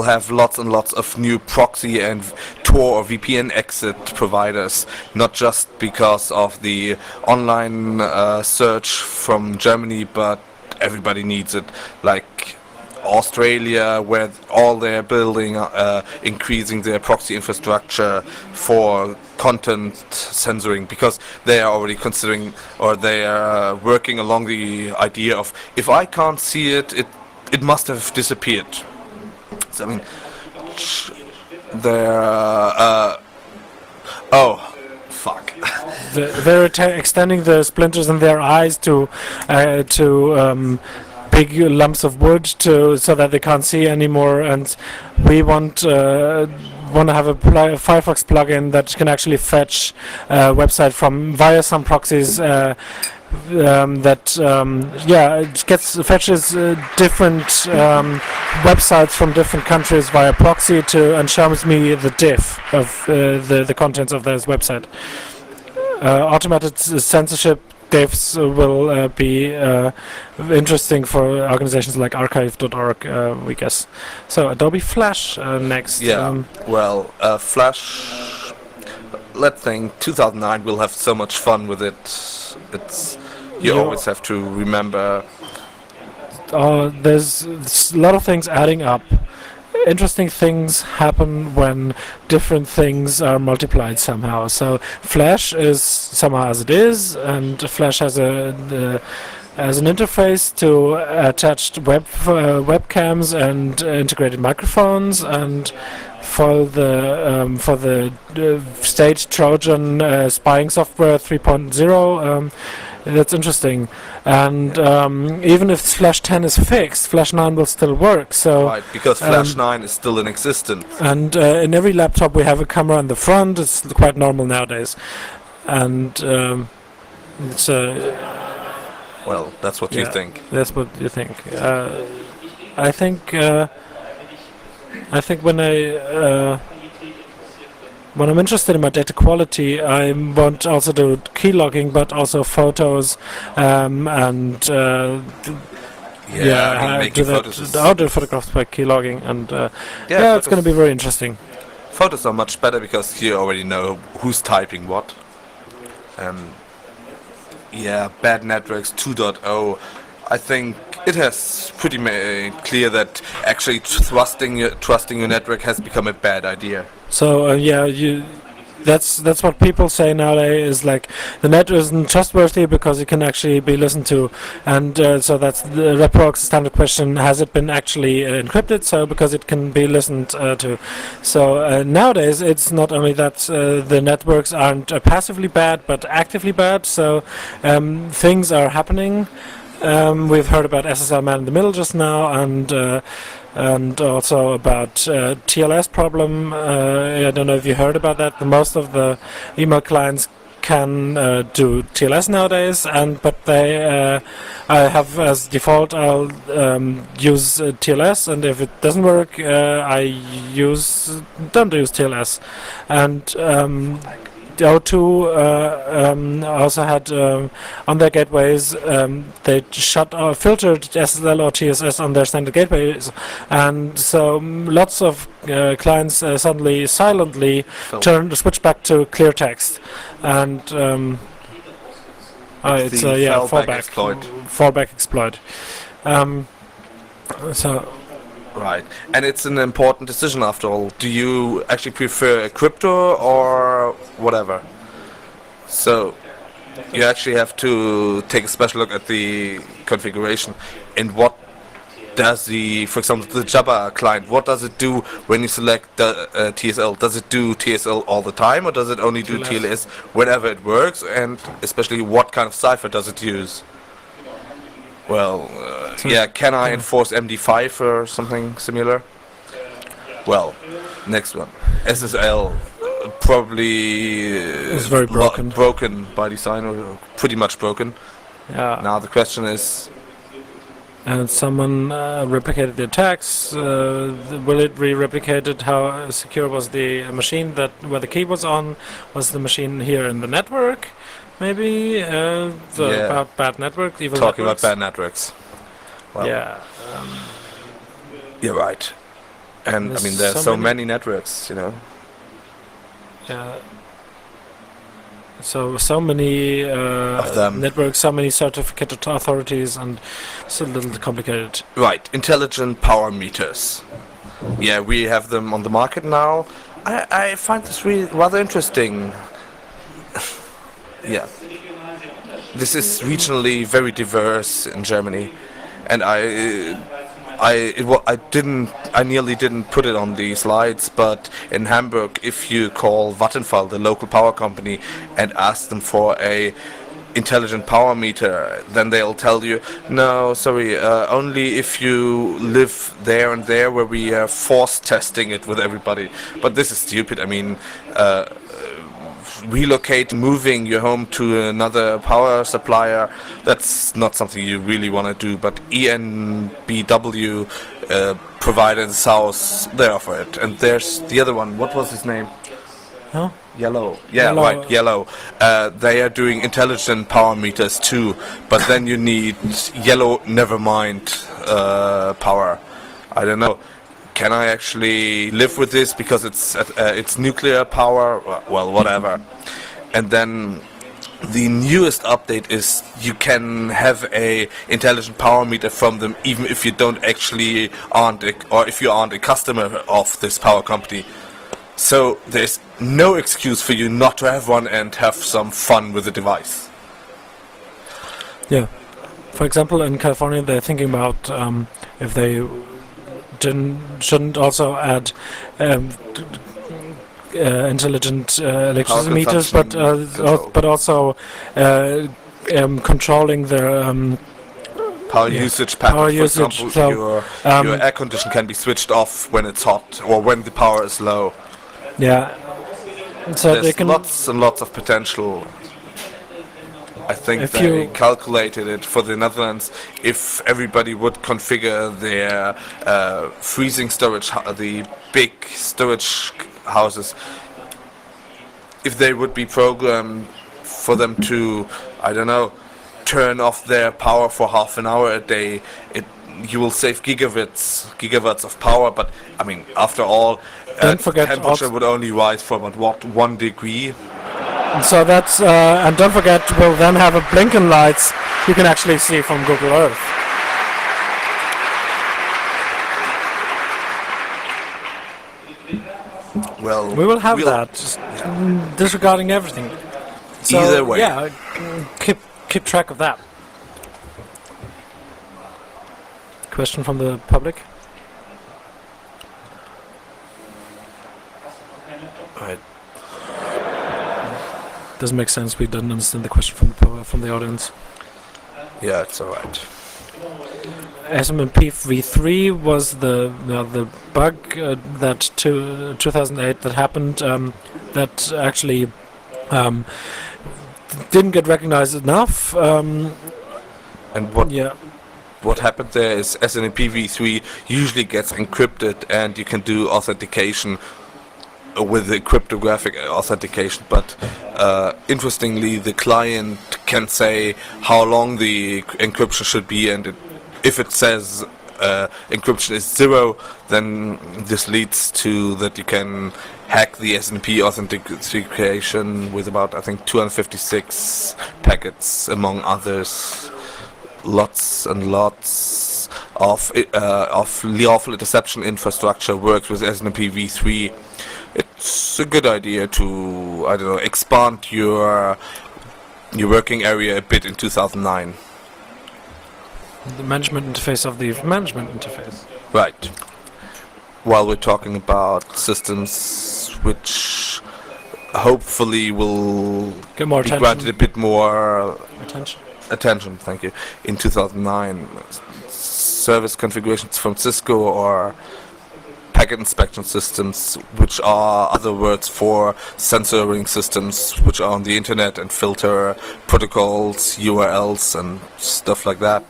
have lots and lots of new proxy and Tor or VPN exit providers, not just because of the online search from Germany, but everybody needs it. Like Australia, where all they're building, increasing their proxy infrastructure for content censoring, because they are already considering, or they are working along the idea of, if I can't see it, it must have disappeared. So, I mean, they're oh, fuck. They're extending the splinters in their eyes to big lumps of wood so that they can't see anymore, and we want to have a Firefox plugin that can actually fetch website from via some proxies. It fetches different websites from different countries via proxy and shows me the diff of the contents of this website. Automated censorship diffs will be interesting for organizations like archive.org, we guess. So Adobe Flash next. Yeah. Flash. Let's think. 2009. We'll have so much fun with it. You always have to remember. There's a lot of things adding up. Interesting things happen when different things are multiplied somehow. So Flash is somehow as it is, and Flash has as an interface to attached webcams and integrated microphones, and for the stage Trojan spying software 3.0. That's interesting, and even if Flash 10 is fixed, Flash 9 will still work. So Right, because Flash 9 is still in existence. And in every laptop we have a camera in the front. It's quite normal nowadays, and it's Well, that's what you think. That's what you think. I think when I'm interested in my data quality, I want also do keylogking, but also photos, and making photos. I'll do photographs by keylogking, and it's going to be very interesting. Photos are much better because you already know who's typing what. Bad networks 2.0. I think it has pretty made clear that actually trusting your network has become a bad idea. So that's what people say nowadays, is like the net isn't trustworthy because it can actually be listened to, and so that's the proxy standard question: has it been actually encrypted? So because it can be listened to. So nowadays it's not only that the networks aren't passively bad but actively bad. So things are happening. We've heard about SSL man in the middle just now, and also about TLS problem. I don't know if you heard about that. Most of the email clients can do TLS nowadays, but they I have as default I'll use TLS, and if it doesn't work, I don't use TLS, and. O2 also had on their gateways they filtered SSL or TSS on their standard gateways, and so lots of clients suddenly silently switch back to clear text, and it's fallback exploit. Right, and it's an important decision after all. Do you actually prefer crypto or whatever? So you actually have to take a special look at the configuration and what does for example, the Java client, what does it do when you select the TSL? Does it do TSL all the time, or does it only do TLS whenever it works? And especially, what kind of cipher does it use? Well, can I enforce MD5 or something similar? Well, next one. SSL probably is very broken. Broken by design, or pretty much broken. Yeah. Now the question is... And someone replicated the attacks. Will it re-replicate it? How secure was the machine where the key was on? Was the machine here in the network? maybe Yeah. about bad networks, evil Talking networks. about bad networks. Well, Yeah. you're right. And I mean, there's so many networks, you know. Yeah. So many Of them. networks, so many certificate authorities, and it's a little complicated. Right, intelligent power meters. Yeah, we have them on the market now. I find this really rather interesting. Yeah. This is regionally very diverse in Germany, and I nearly didn't put it on the slides, but in Hamburg, if you call Vattenfall, the local power company, and ask them for a intelligent power meter, then they'll tell you, no, sorry, only if you live there and there, where we are force testing it with everybody. But this is stupid. I mean, moving your home to another power supplier, that's not something you really want to do. But ENBW provider in the south, they offer it. And there's the other one. What was his name? Huh? Yellow. Yeah, Yellow. right, Yellow. They are doing intelligent power meters too, but then you need yellow, never mind, power. I don't know. Can I actually live with this because it's nuclear power? Well, whatever. And then the newest update is you can have a intelligent power meter from them even if you don't actually if you aren't a customer of this power company. So there's no excuse for you not to have one and have some fun with the device. Yeah. For example, in California, they're thinking about if they shouldn't also add intelligent electricity meters, but also controlling their power usage pattern. Power For usage, example, so, your air condition can be switched off when it's hot or when the power is low. yeah. So they There's can lots and lots of potential. I think If they you- calculated it for the Netherlands. If everybody would configure their freezing storage, the big storage houses, if they would be programmed for them to, I don't know, turn off their power for half an hour a day, you will save gigawatts of power. But I mean, after all, Don't forget temperature also- would only rise for about 1 degree. So that's and don't forget, we'll then have a blinking lights you can actually see from Google Earth. Well, We will have we'll- that, just disregarding everything. So, Either way. yeah, keep track of that. Question from the public. Right. Doesn't make sense. We didn't understand the question from the audience. Yeah, it's alright. SMMP v3 was the bug that 2008 that happened that actually didn't get recognized enough. And Yeah, what happened there is SNMP v3 usually gets encrypted and you can do authentication with the cryptographic authentication, but interestingly the client can say how long the encryption should be, and if it says encryption is 0, then this leads to that you can hack the SNP authentication with about, I think, 256 packets among others. Lots and lots of lawful interception infrastructure works with SNMP v3. It's a good idea to, I don't know, expand your working area a bit in 2009. the management interface of the management interface. Right. While we're talking about systems which hopefully will Get more be granted a attention. bit more Attention. thank you, in 2009. Service configurations from Cisco or packet inspection systems, which are other words for censoring systems which are on the internet and filter protocols, URLs and stuff like that.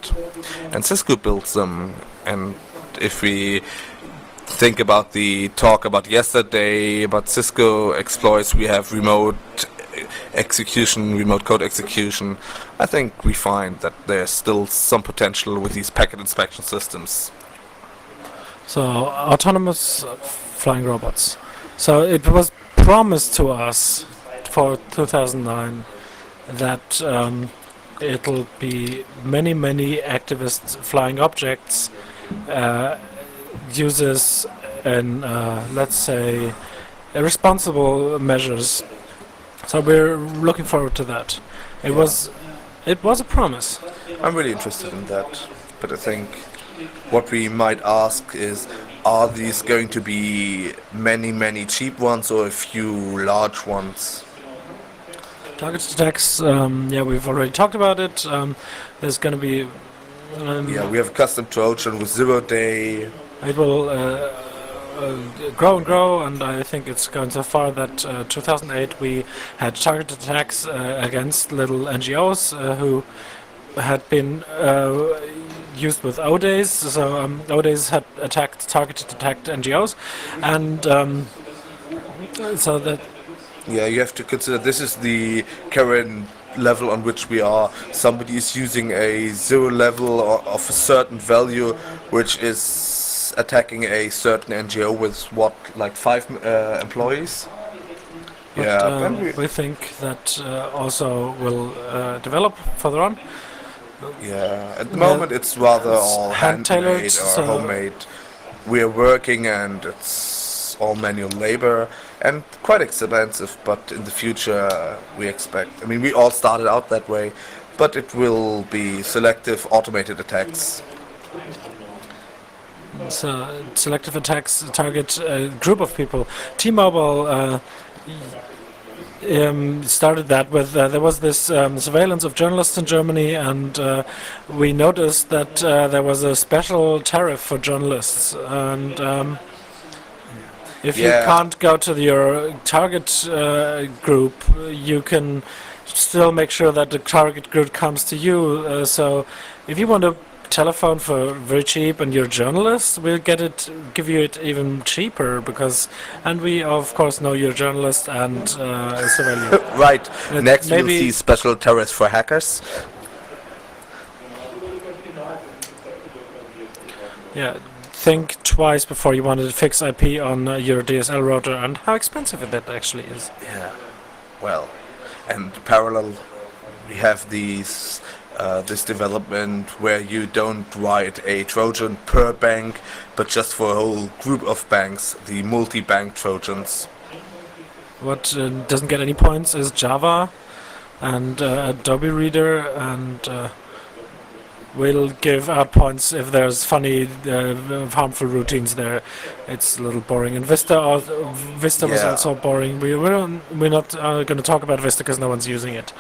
And Cisco builds them. And if we think about the talk about yesterday about Cisco exploits, we have remote execution, remote code execution, I think we find that there's still some potential with these packet inspection systems. So autonomous flying robots. So it was promised to us for 2009 that it'll be many activist flying objects uses and let's say responsible measures. So we're looking forward to that. It was a promise. I'm really interested in that, but I think what we might ask is, are these going to be many cheap ones or a few large ones? Targeted attacks, yeah, we've already talked about it. There's going to be... Yeah, we have a custom Trojan with 0-day. It will grow and grow, and I think it's going so far that 2008 we had targeted attacks against little NGOs who had been used with O-days. So O-days had targeted attacked NGOs, and so that... Yeah, you have to consider this is the current level on which we are. Somebody is using a 0 level of a certain value, which is attacking a certain NGO with what, like 5 employees? But, Yeah, we think that also will develop further on. yeah. At the Yeah, moment, it's rather it's all hand-tailored, handmade or so- homemade. We're working, and it's all manual labor and quite expensive. But in the future, we expect. I mean, we all started out that way, but it will be selective automated attacks. So selective attacks target a group of people. T-Mobile started that with there was this surveillance of journalists in Germany, and we noticed that there was a special tariff for journalists, and if you Yeah. can't go to your target group, you can still make sure that the target group comes to you. So if you want a telephone for very cheap and you're a journalist, we'll give you it even cheaper, and we of course know you're a journalist and surveil you. Right. But Next, we'll maybe- see special tariffs for hackers. Yeah, think twice before you want to fix IP on your DSL router, and how expensive that actually is. Yeah. Well, and parallel, we have these this development where you don't write a Trojan per bank, but just for a whole group of banks, the multi-bank Trojans. What doesn't get any points is Java and Adobe Reader, and we'll give out points if there's funny, harmful routines there. It's a little boring. And Vista was Yeah. also boring. We're not going to talk about Vista because no one's using it.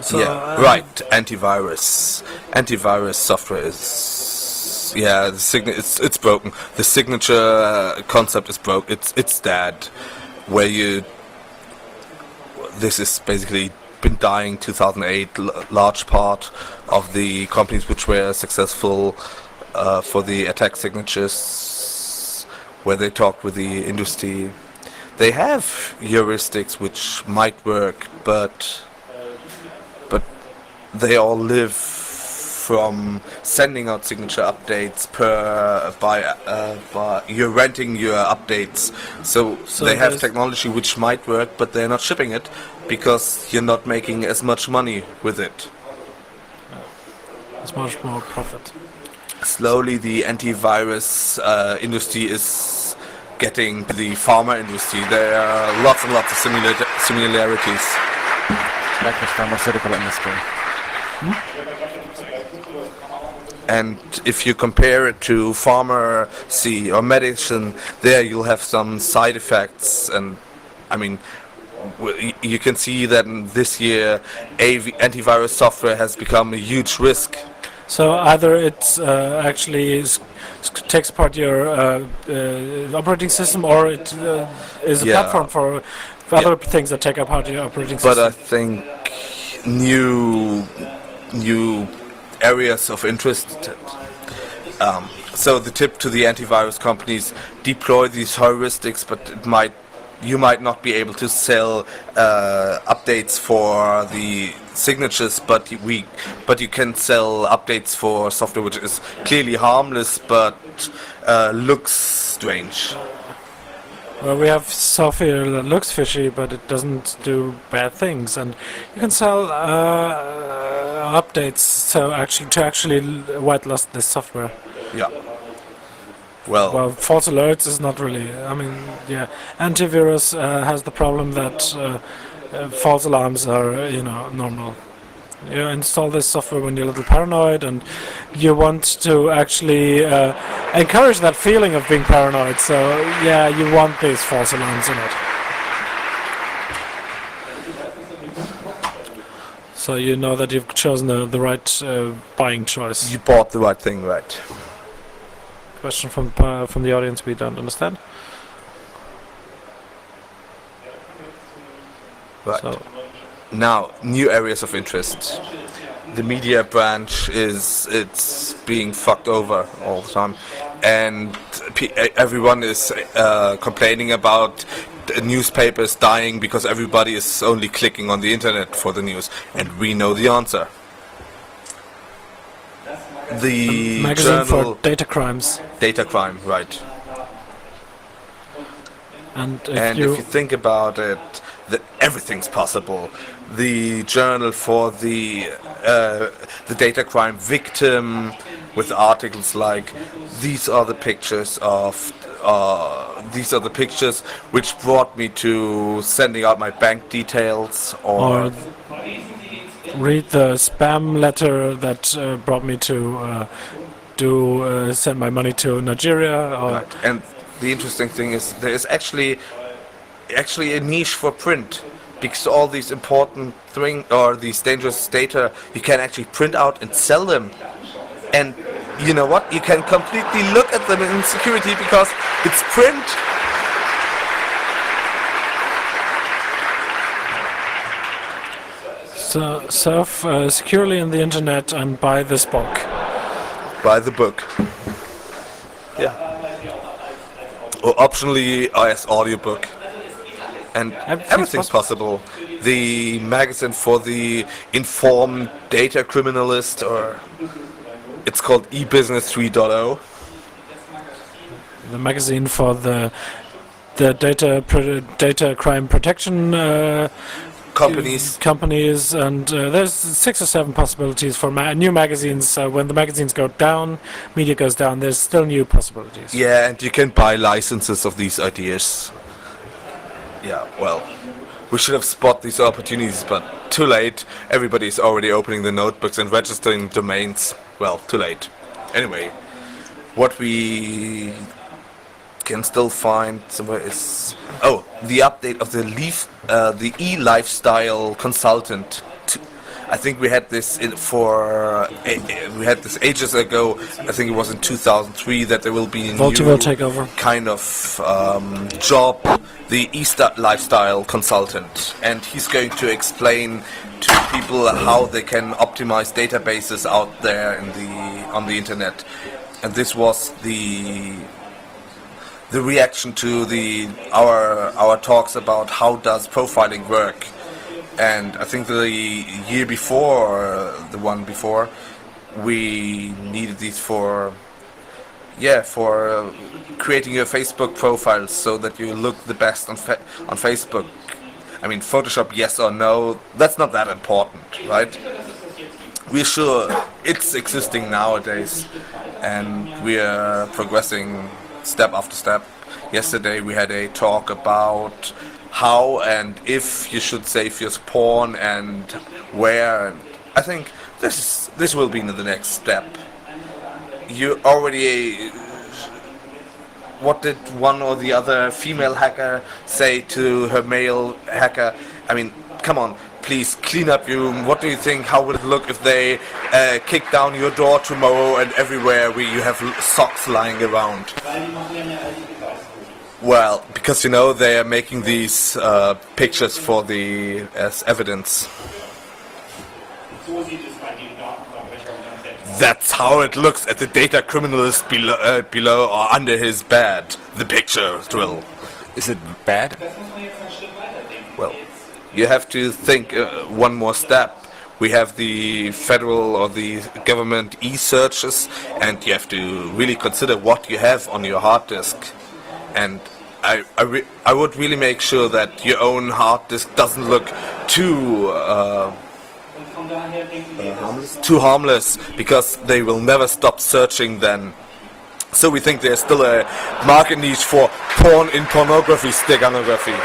So, Yeah, right. Antivirus. Antivirus software is, yeah, it's broken. The signature concept is broke. It's dead. Where you, this is basically been dying 2008. Large part of the companies which were successful for the attack signatures, where they talked with the industry, they have heuristics which might work, but they all live from sending out signature updates by you're renting your updates. So they have there's- technology which might work, but they're not shipping it because you're not making as much money with it. it's much more profit. Slowly, the antivirus industry is getting to the pharma industry. There are lots and lots of similarities. Like the pharmaceutical industry. And if you compare it to pharmacy or medicine, there you'll have some side effects. And I mean, you can see that in this year, antivirus software has become a huge risk. So either it's actually takes apart your operating system, or it is a Yeah. platform for other things that take apart your operating But I system. think new areas of interest. So the tip to the antivirus companies: deploy these heuristics, but you might not be able to sell updates for the signatures, but you can sell updates for software which is clearly harmless but looks strange. Well, we have software that looks fishy, but it doesn't do bad things, and you can sell updates to actually whitelist this software. Yeah. Well, False alerts is not really. I mean, yeah, antivirus has the problem that false alarms are, normal. You install this software when you're a little paranoid, and you want to actually encourage that feeling of being paranoid. So, yeah, you want these false alarms in it. So you know that you've chosen the right buying choice. you bought the right thing, right? Question from the audience we don't understand. Right. So, Now, new areas of interest. The media branch it's being fucked over all the time, and everyone is complaining about newspapers dying because everybody is only clicking on the internet for the news, and we know the answer. The magazine journal for data crimes. Data crime, right? And And if you think about it, that everything's possible. The journal for the data crime victim, with articles like these are the pictures which brought me to sending out my bank details, or read the spam letter that brought me to send my money to Nigeria. Or right. And the interesting thing is there is actually a niche for print, because all these important these dangerous data you can actually print out and sell them. And you know what? You can completely look at them in security because it's print. so surf securely in the internet and buy this book. Buy the book. Yeah. Or optionally as audiobook. And everything's possible. The magazine for the informed data criminalist, or it's called e-business 3.0. The magazine for the data crime protection companies, and there's 6 or 7 possibilities for new magazines. So when the magazines go down, media goes down, there's still new possibilities. Yeah, and you can buy licenses of these ideas. Yeah, well, we should have spotted these opportunities, but too late. Everybody's already opening the notebooks and registering domains. Well, too late. Anyway, what we can still find somewhere is the update of the e-lifestyle consultant. I think we had this ages ago. I think it was in 2003 that there will be a new takeover kind of job, the lifestyle consultant, and he's going to explain to people how they can optimize databases out there on the internet. And this was the reaction to our talks about how does profiling work. And I think the year before, the one before, we needed these for creating your Facebook profiles so that you look the best on Facebook. I mean, Photoshop, yes or no, that's not that important, right? We're sure it's existing nowadays, and we are progressing step after step. Yesterday we had a talk about how and if you should save your porn and where. And I think this will be the next step. You already. What did one or the other female hacker say to her male hacker? I mean, come on, please clean up your room. What do you think? How would it look if they kick down your door tomorrow and everywhere where you have socks lying around? Well, because they are making these pictures for as evidence. That's how it looks at the data criminalist below or under his bed. The picture drill. Is it bad? Well, you have to think one more step. We have the federal or the government e-searches, and you have to really consider what you have on your hard disk. And I would really make sure that your own hard disk doesn't look too harmless, because they will never stop searching then. So we think there's still a market niche for porn in pornography steganography.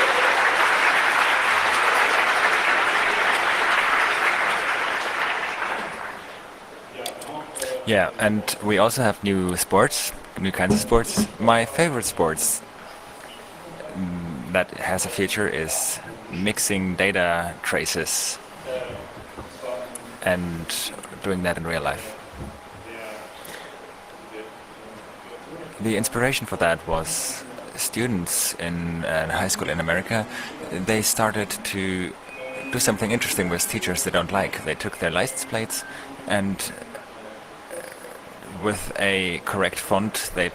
Yeah, and we also have new sports, new kinds of sports. My favorite sports that has a feature is mixing data traces and doing that in real life. The inspiration for that was students in high school in America. They started to do something interesting with teachers they don't like. They took their license plates and with a correct font, they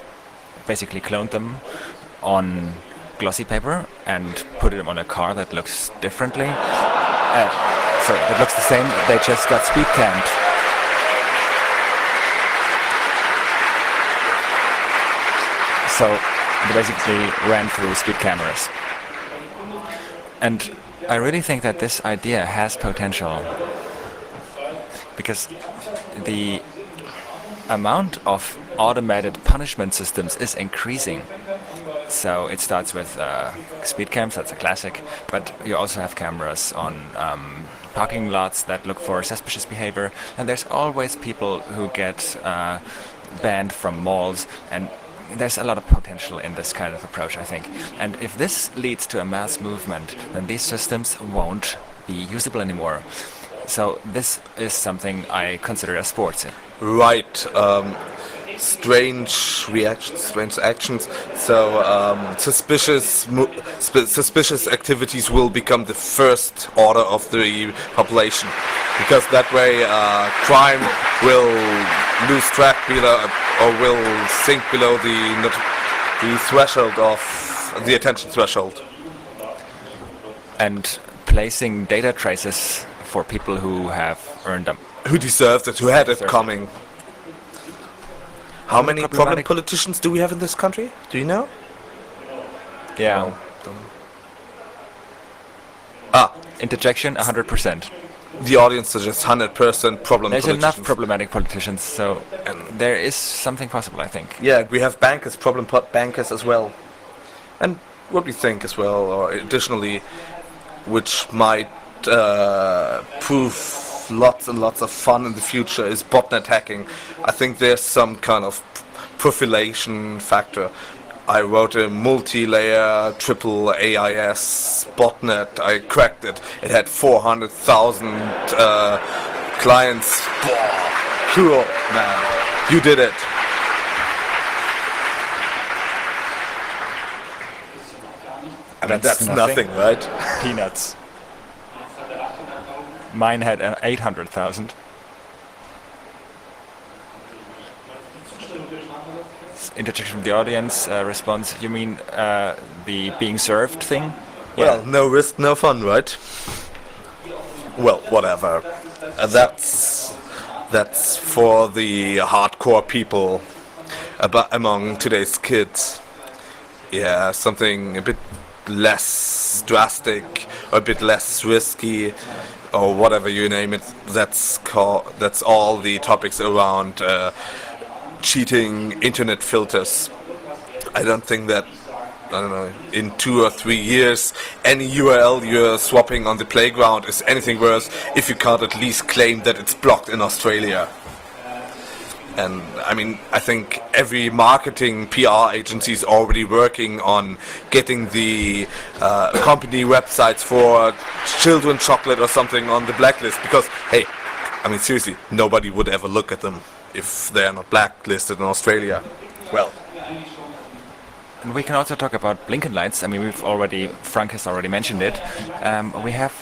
basically cloned them on glossy paper and put them on a car that looks differently. So it looks the same, they just got speed canned. So they basically ran through speed cameras. And I really think that this idea has potential, because the amount of automated punishment systems is increasing. So it starts with speed cams, that's a classic, but you also have cameras on parking lots that look for suspicious behavior, and there's always people who get banned from malls, and there's a lot of potential in this kind of approach, I think. And if this leads to a mass movement, then these systems won't be usable anymore. So this is something I consider as sports. Right. Strange reactions, strange actions. So suspicious activities will become the first order of the population, because that way crime will lose track below, or will sink below the threshold of the attention threshold. And placing data traces for people who have earned them. Who deserves it, who had it coming. How many problem politicians do we have in this country? Do you know? Yeah. Ah, Interjection, 100%. the audience suggests 100% problem There's politicians. enough problematic politicians, so there is something possible, I think. Yeah, we have bankers, bankers as well. And what we think as well, or additionally, which might prove lots and lots of fun in the future, is botnet hacking. I think there's some kind of profilation factor. I wrote a multi-layer triple AIS botnet. I cracked it. It had 400,000 clients. Cool, man. You did it. I mean, that's nothing, right? Peanuts. Mine had 800,000. Interjection from the audience, response, you mean the being served thing? Well, no risk, no fun, right? Well, whatever. That's for the hardcore people among today's kids. Yeah, something a bit less drastic, or a bit less risky, or whatever you name it. That's all the topics around cheating internet filters. I don't think that, I don't know, in 2 or 3 years any URL you're swapping on the playground is anything worse if you can't at least claim that it's blocked in Australia. And I mean, I think every marketing PR agency is already working on getting the company websites for children chocolate or something on the blacklist, because, hey, I mean, seriously, nobody would ever look at them if they are not blacklisted in Australia. Well, And we can also talk about blinking lights. I mean, Frank has already mentioned it. We have,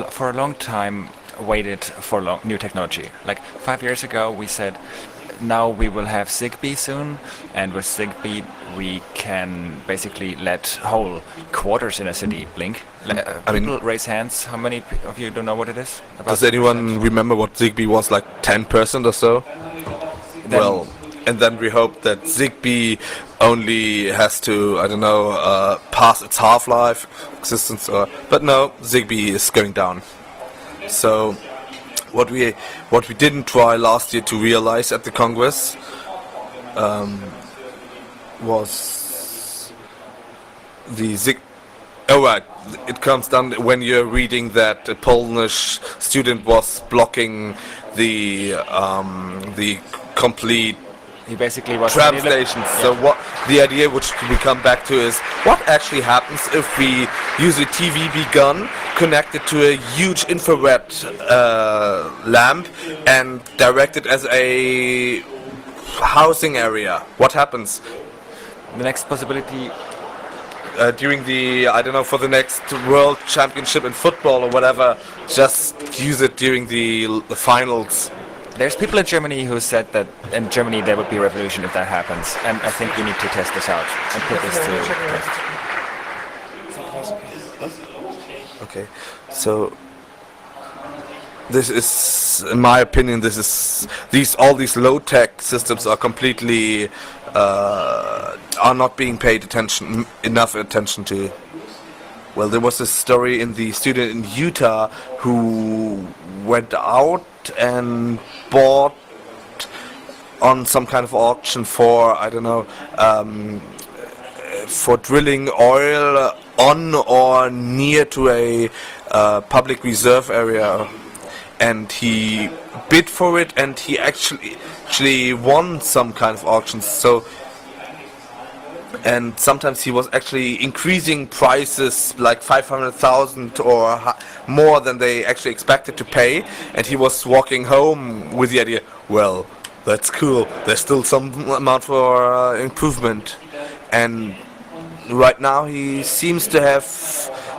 for a long time, waited for new technology. Like 5 years ago, we said, now we will have Zigbee soon, and with Zigbee we can basically let whole quarters in a city blink. I mean- People raise hands. How many of you don't know what it is? About Does anyone remember what Zigbee was, like 10% or so? Then- Well, and then we hope that Zigbee only has to, I don't know, pass its half-life existence, but no, Zigbee is going down. So what we didn't try last year to realize at the Congress was the Oh right, it comes down when you're reading that a Polish student was blocking the complete he basically was tram stations. So what the idea which we come back to is what actually happens if we use a TVB gun connected to a huge infrared lamp and direct it as a housing area. What happens? The next possibility. During the, I don't know, for the next World Championship in football or whatever, just use it during the finals. There's people in Germany who said that in Germany there would be a revolution if that happens, and I think we need to test this out and put this to test. Okay, so this is, in my opinion, all these low-tech systems are completely are not being paid enough attention to. Well, there was a story in the student in Utah who went out and bought on some kind of auction for, I don't know, for drilling oil on or near to a public reserve area, and he bid for it, and he actually won some kind of auctions. So, and sometimes he was actually increasing prices like 500,000 or more than they actually expected to pay, and he was walking home with the idea, well, that's cool, there's still some amount for improvement. And right now he seems to have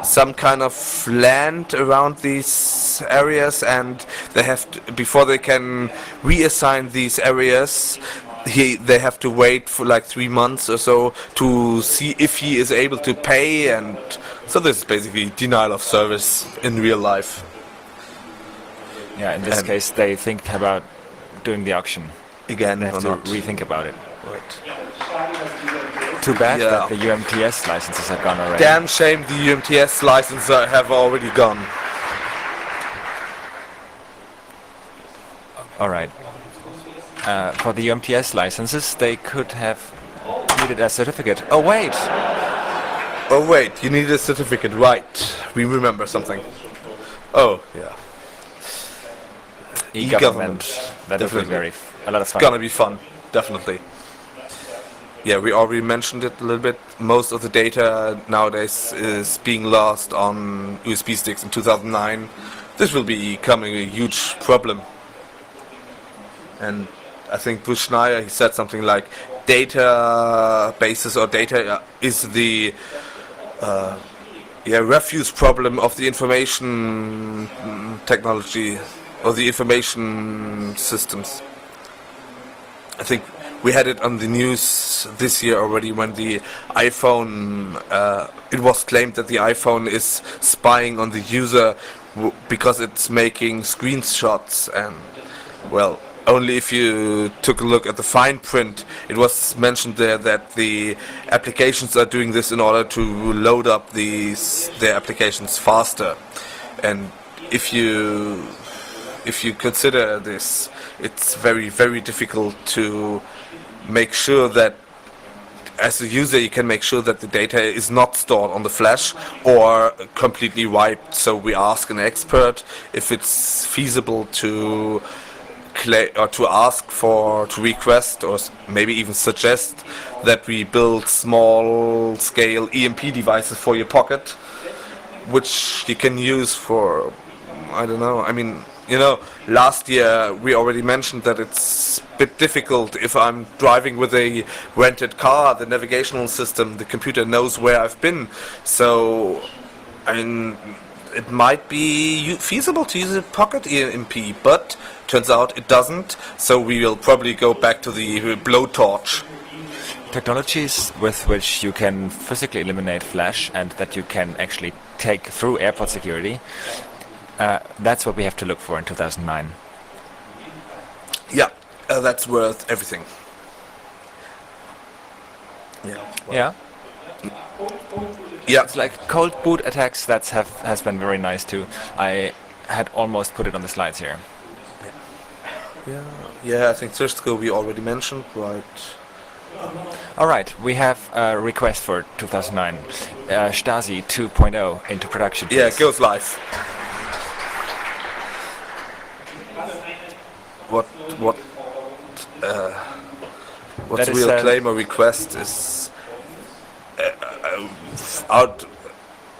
some kind of land around these areas, and they have to, before they can reassign these areas, they have to wait for like 3 months or so to see if he is able to pay, and so this is basically denial of service in real life. Yeah, in this case they think about doing the auction. Again, They have or to not. rethink about it. Right. Too bad Yeah. that the UMTS licenses are gone already. Damn shame the UMTS licenses have already gone. Alright. For the UMTS licenses, they could have needed a certificate. Oh wait! Oh wait, you need a certificate, right? We remember something. Oh, yeah. E-government. That would be Definitely. a lot of fun. Gonna be fun, definitely. Yeah, we already mentioned it a little bit. Most of the data nowadays is being lost on USB sticks in 2009. This will be becoming a huge problem. And I think Bruce Schneier, he said something like databases or data is the refuse problem of the information technology or the information systems. I think we had it on the news this year already when the iPhone, it was claimed that the iPhone is spying on the user because it's making screenshots, and well, only if you took a look at the fine print, it was mentioned there that the applications are doing this in order to load up their applications faster. And if you consider this, it's very, very difficult to make sure that as a user you can make sure that the data is not stored on the flash or completely wiped. So we ask an expert if it's feasible to request or maybe even suggest that we build small scale EMP devices for your pocket, which you can use for, I don't know, I mean, you know, last year we already mentioned that it's a bit difficult if I'm driving with a rented car, the navigational system, the computer knows where I've been. So, I mean, it might be feasible to use a pocket EMP, but turns out it doesn't. So we will probably go back to the blowtorch. Technologies with which you can physically eliminate flash and that you can actually take through airport security, that's what we have to look for in 2009. Yeah, that's worth everything. Yeah. Yeah. Yeah. It's like cold boot attacks. Has been very nice too. I had almost put it on the slides here. Yeah. I think Cisco we already mentioned, right? All right, we have a request for 2009. Stasi 2.0 into production. Yeah, please. it goes live. What's That is, real claim or request is out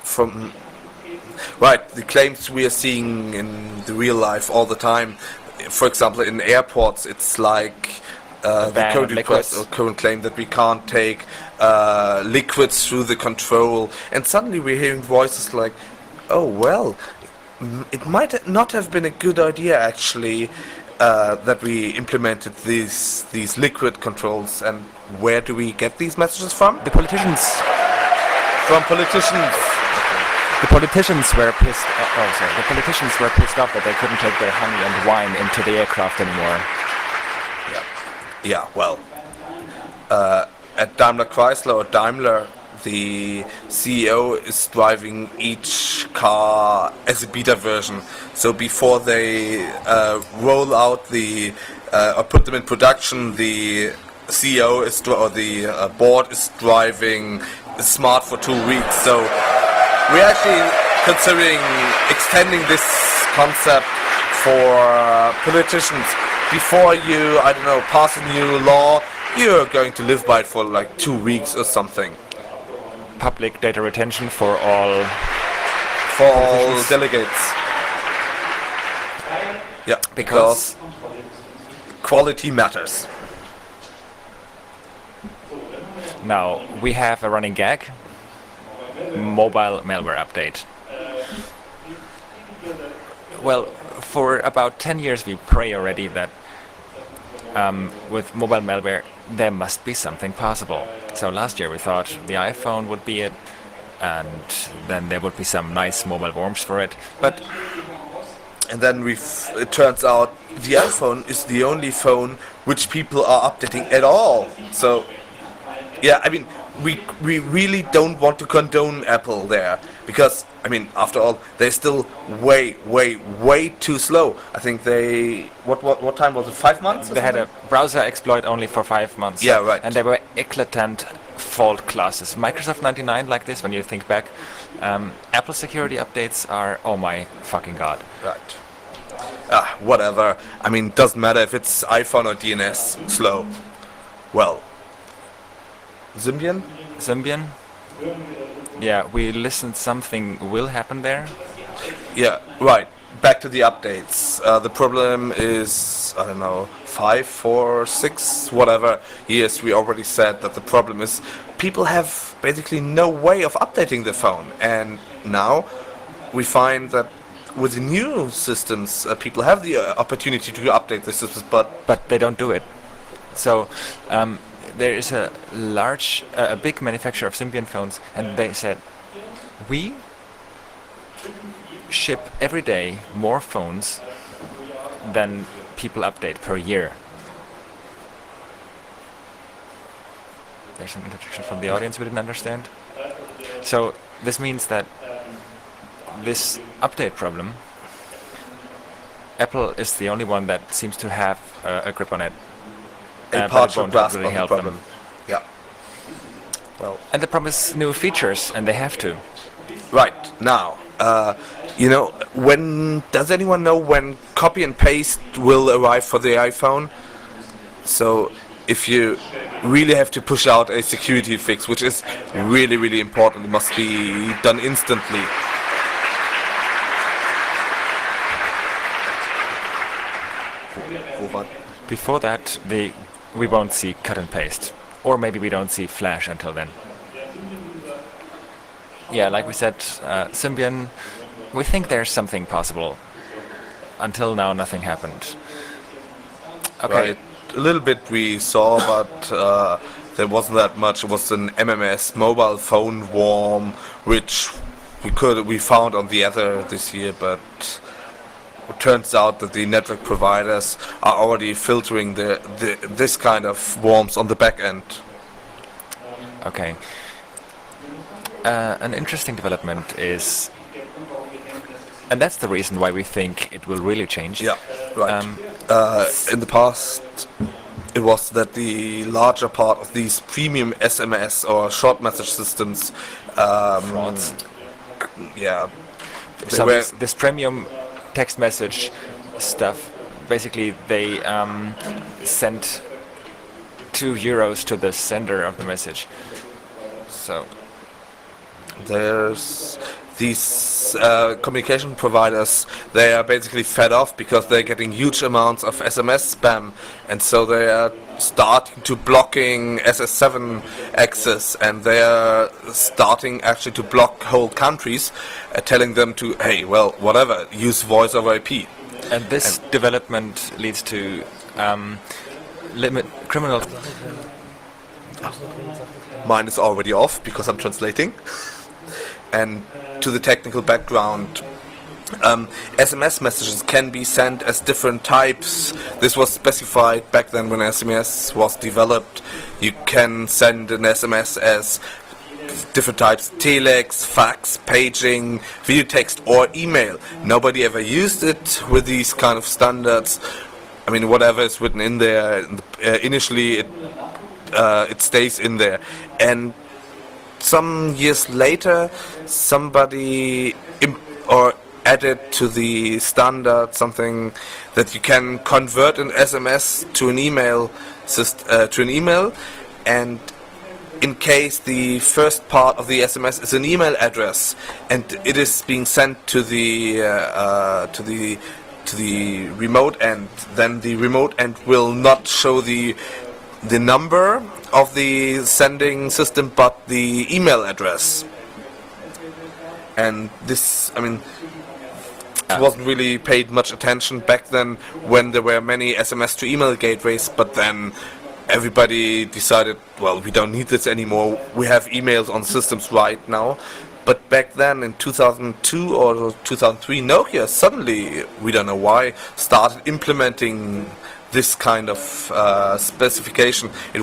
from right the claims we are seeing in the real life all the time. For example, in airports, it's like the ban current on request liquids. or current claim that we can't take liquids through the control, and suddenly we're hearing voices like, "Oh well, it might not have been a good idea actually." That we implemented these liquid controls, and where do we get these messages from? The politicians. From politicians. The politicians were pissed. The politicians were pissed off that they couldn't take their honey and wine into the aircraft anymore. Yeah. Well, at Daimler Chrysler or Daimler, the CEO is driving each car as a beta version. So before they roll out or put them in production, the CEO or the board is driving smart for 2 weeks. So we're actually considering extending this concept for politicians. Before you, I don't know, pass a new law, you're going to live by it for like 2 weeks or something. Public data retention for all Delegates. Yeah, because quality matters. Now we have a running gag. Mobile malware update. Well, for about 10 years we pray already that with mobile malware there must be something possible. So last year we thought the iPhone would be it, and then there would be some nice mobile worms for it. And then it turns out the iPhone is the only phone which people are updating at all. So, yeah, I mean, we really don't want to condone Apple there, because, I mean, after all, they're still way too slow. I think they, what time was it, 5 months? They had a browser exploit only for 5 months. Yeah, right. And they were eclatant fault classes. Microsoft 99 like this, when you think back. Apple security updates are, oh my fucking god. Right. Whatever. I mean, doesn't matter if it's iPhone or DNS slow. Well, Symbian? Symbian? Yeah, we listened something will happen there. Yeah, right. Back to the updates. The problem is, I don't know, 5, 4, 6, whatever years we already said that the problem is people have basically no way of updating their phone. And now we find that with the new systems, people have the opportunity to update the systems, But they don't do it. So there is a big manufacturer of Symbian phones, and they said, we ship every day more phones than people update per year. There's some interjection from the audience we didn't understand. So this means that this update problem, Apple is the only one that seems to have a grip on it. a But partial it won't grasp really of the help problem. them. Yeah. Well, And they promise new features, and they have to. right now, does anyone know when copy and paste will arrive for the iPhone? So if you really have to push out a security fix, which is really important, it must be done instantly. Before that, we won't see cut and paste. Or maybe we don't see flash until then. Yeah, like we said, Symbian we think there's something possible. Until now, nothing happened. Okay. Right. A little bit we saw, but there wasn't that much. It was an MMS mobile phone worm, which we found on the Ether this year, but it turns out that the network providers are already filtering this kind of worms on the back end. Okay. An interesting development is, and that's the reason why we think it will really change. Yeah, right. In the past, it was that the larger part of these premium SMS or short message systems, Frauds. yeah, they So were, this premium text message stuff, basically they sent €2 to the sender of the message. So there's these communication providers, they are basically fed off because they're getting huge amounts of SMS spam, and so they are starting to blocking SS7 access, and they are starting actually to block whole countries, telling them to, hey, well, whatever, use voice over IP. and this development leads to limit criminal. Mine is already off because I'm translating. And to the technical background, SMS messages can be sent as different types. This was specified back then when SMS was developed. You can send an SMS as different types: telex, fax, paging, video text, or email. Nobody ever used it with these kind of standards. I mean, whatever is written in there, initially it stays in there. And some years later, somebody added to the standard something that you can convert an SMS to an email, and in case the first part of the SMS is an email address and it is being sent to the remote end, then the remote end will not show the number of the sending system, but the email address. And this, I mean, it wasn't really paid much attention back then when there were many SMS to email gateways, but then everybody decided, well, we don't need this anymore. We have emails on systems right now. But back then in 2002 or 2003, Nokia suddenly, we don't know why, started implementing this kind of specification. It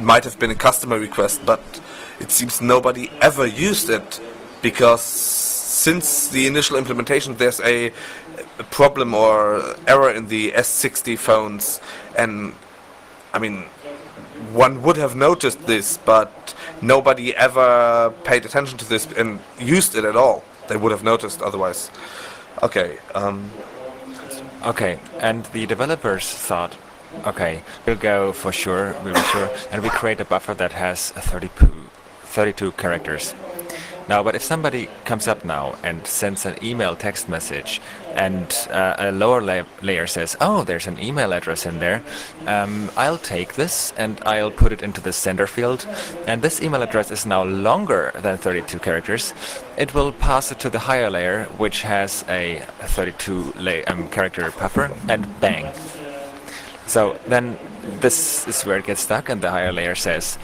might have been a customer request, but it seems nobody ever used it, because since the initial implementation there's a problem or error in the S60 phones, and I mean, one would have noticed this, but nobody ever paid attention to this and used it at all. They would have noticed otherwise. Okay. Okay, and the developers thought, okay, we'll go for sure, and we create a buffer that has 32 characters. Now, but if somebody comes up now and sends an email text message, and a lower layer says, oh, there's an email address in there, I'll take this and I'll put it into the sender field, and this email address is now longer than 32 characters, it will pass it to the higher layer, which has a 32 character buffer, and bang. So then this is where it gets stuck, and the higher layer says,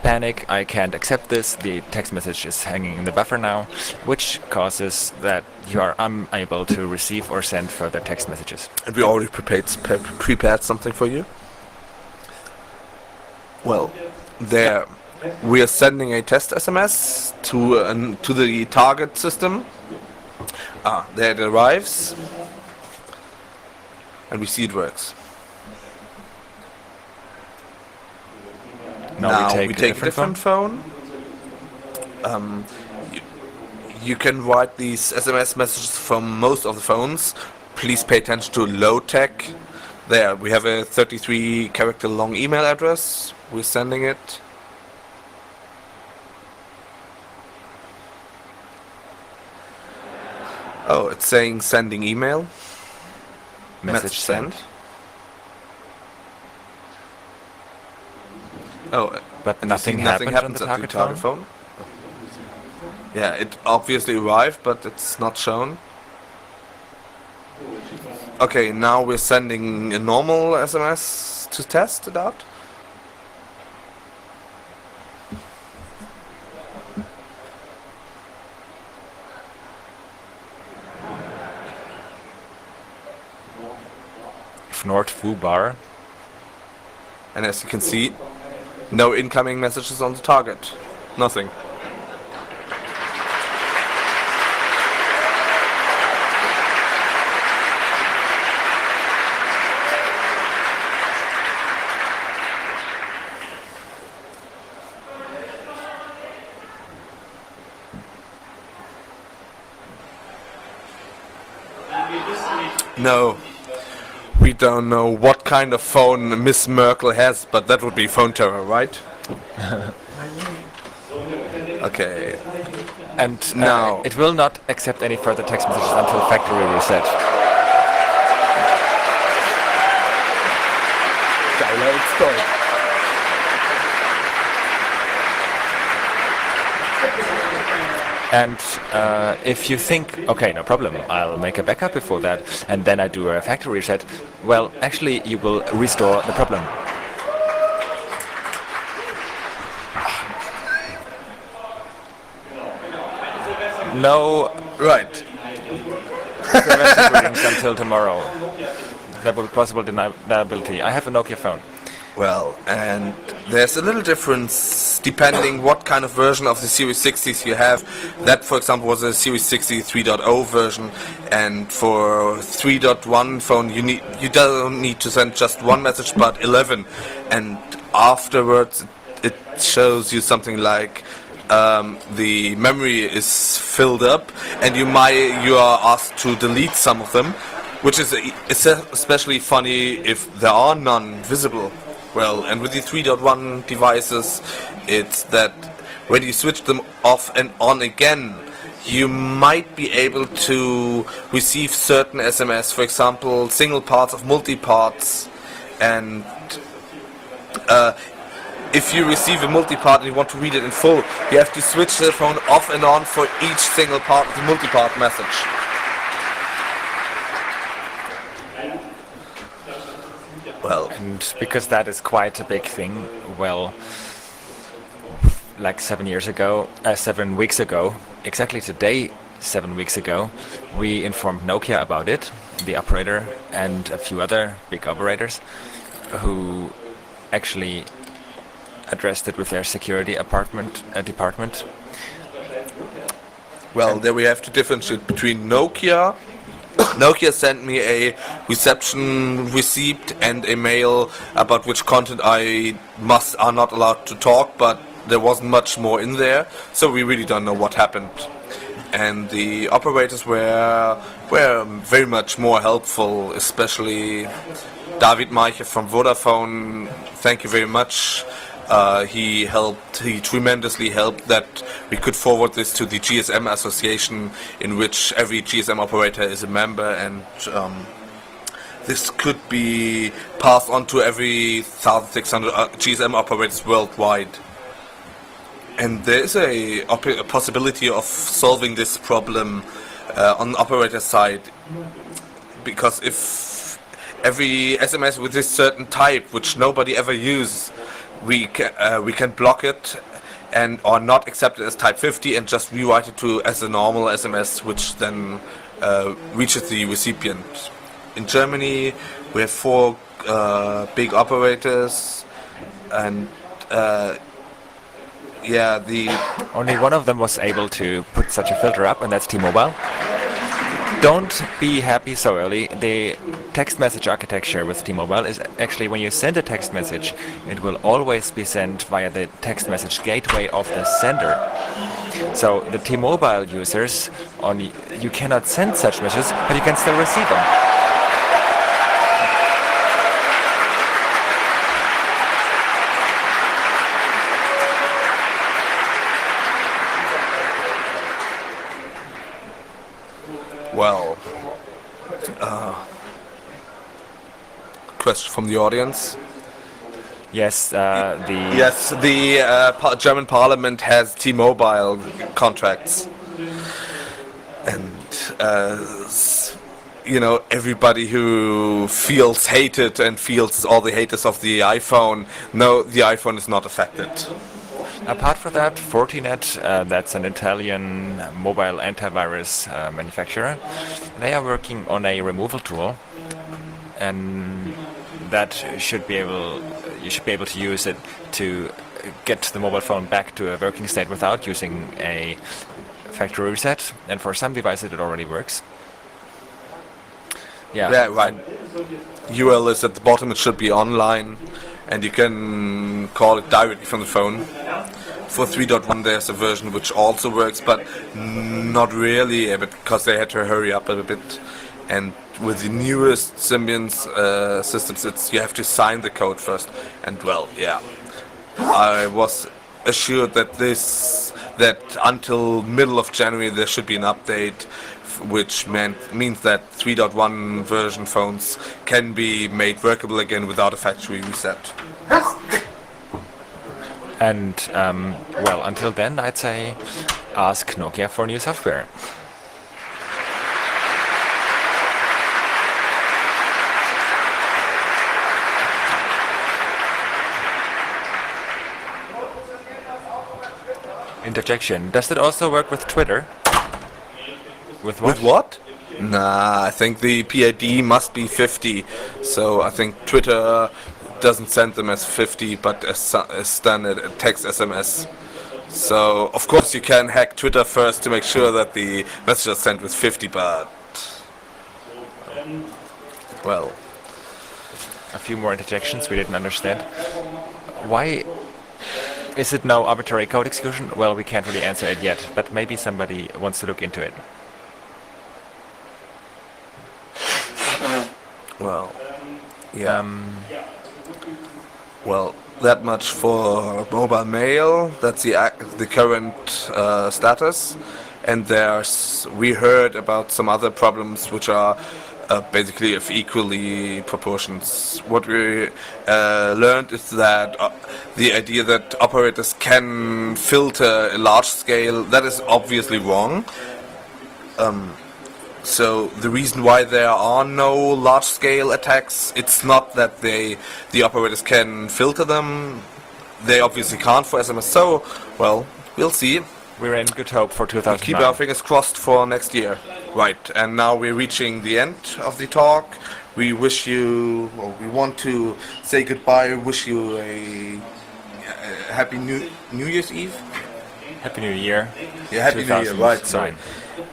panic, I can't accept this, the text message is hanging in the buffer now, which causes that you are unable to receive or send further text messages. And we already prepared something for you. Well, there we are sending a test SMS to the target system. There it arrives, and we see it works. Now we take a different phone. You can write these SMS messages from most of the phones. Please pay attention to low tech. There, we have a 33 character long email address. We're sending it. Oh, it's saying sending email. Message sent. Oh, But nothing happens on the target phone? Yeah, it obviously arrived, but it's not shown. Okay, now we're sending a normal SMS to test it out. Nordfubar. And as you can see, no incoming messages on the target. Nothing. No. We don't know what kind of phone Miss Merkel has, but that would be phone terror, right? Okay. And Now. it will not accept any further text messages until factory reset. Geiler Exploit. And if you think, okay, no problem, I'll make a backup before that, and then I do a factory reset, well, actually, you will restore the problem. No Right. domestic readings until tomorrow. That will be possible deniability. I have a Nokia phone. Well, and there's a little difference depending what kind of version of the Series 60s you have. That, for example, was a Series 60 3.0 version, and for 3.1 phone you don't need to send just one message but 11, and afterwards it shows you something like the memory is filled up, and you are asked to delete some of them, which is especially funny if there are none visible. Well, and with the 3.1 devices, it's that when you switch them off and on again, you might be able to receive certain SMS, for example, single parts of multi-parts, and if you receive a multi-part and you want to read it in full, you have to switch the phone off and on for each single part of the multi-part message. Well, And because that is quite a big thing, well, like 7 weeks ago, exactly today, 7 weeks ago, we informed Nokia about it, the operator, and a few other big operators who actually addressed it with their security department. well, there we have to differentiate between Nokia. Nokia sent me a reception receipt and a mail about which content are not allowed to talk, but there wasn't much more in there, so we really don't know what happened. And the operators were very much more helpful, especially David Meiche from Vodafone. Thank you very much. He tremendously helped that we could forward this to the GSM association, in which every GSM operator is a member, and this could be passed on to every 1,600 GSM operators worldwide. And there is a possibility of solving this problem on the operator side, because if every SMS with this certain type, which nobody ever uses, we can block it and or not accept it as type 50 and just rewrite it as a normal SMS, which then reaches the recipient. In Germany, we have 4 big operators, and Only one of them was able to put such a filter up, and that's T-Mobile. Don't be happy so early. The text message architecture with T-Mobile is actually, when you send a text message, it will always be sent via the text message gateway of the sender. So the T-Mobile users, you cannot send such messages, but you can still receive them. Well, question from the audience. Yes, the Yes, the German Parliament has T-Mobile contracts, and everybody who feels hated and feels all the haters of the iPhone, no, the iPhone is not affected. Apart from that, Fortinet, that's an Italian mobile antivirus manufacturer, they are working on a removal tool, and that you should be able to use it to get the mobile phone back to a working state without using a factory reset. And for some devices, it already works. Yeah, right. URL is at the bottom. It should be online, and you can call it directly from the phone. For 3.1 there's a version which also works, but not really, because they had to hurry up a bit. And with the newest Symbian systems, you have to sign the code first. And well, yeah, I was assured that until middle of January there should be an update, which means that 3.1 version phones can be made workable again without a factory reset. And, well, until then, I'd say ask Nokia for new software. Interjection. Does it also work with Twitter? With what? With what? Nah, I think the PID must be 50, so I think Twitter doesn't send them as 50, but as standard text SMS. So, of course, you can hack Twitter first to make sure that the message is sent with 50, but... well... A few more interjections we didn't understand. Why is it no arbitrary code execution? Well, we can't really answer it yet, but maybe somebody wants to look into it. Well... yeah. Well, that much for mobile mail. That's the current status. And we heard about some other problems which are basically of equally proportions. What we learned is that the idea that operators can filter a large scale, that is obviously wrong. So the reason why there are no large-scale attacks, it's not that the operators can filter them. They obviously can't for SMS. So, well, we'll see. We're in good hope for 2009. Keep our fingers crossed for next year. Right, and now we're reaching the end of the talk. We wish you, well, we want to say goodbye, wish you a happy New Year's Eve. Happy New Year. Yeah, Happy New Year, right, sorry.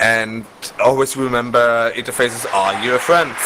And always remember, interfaces are your friends.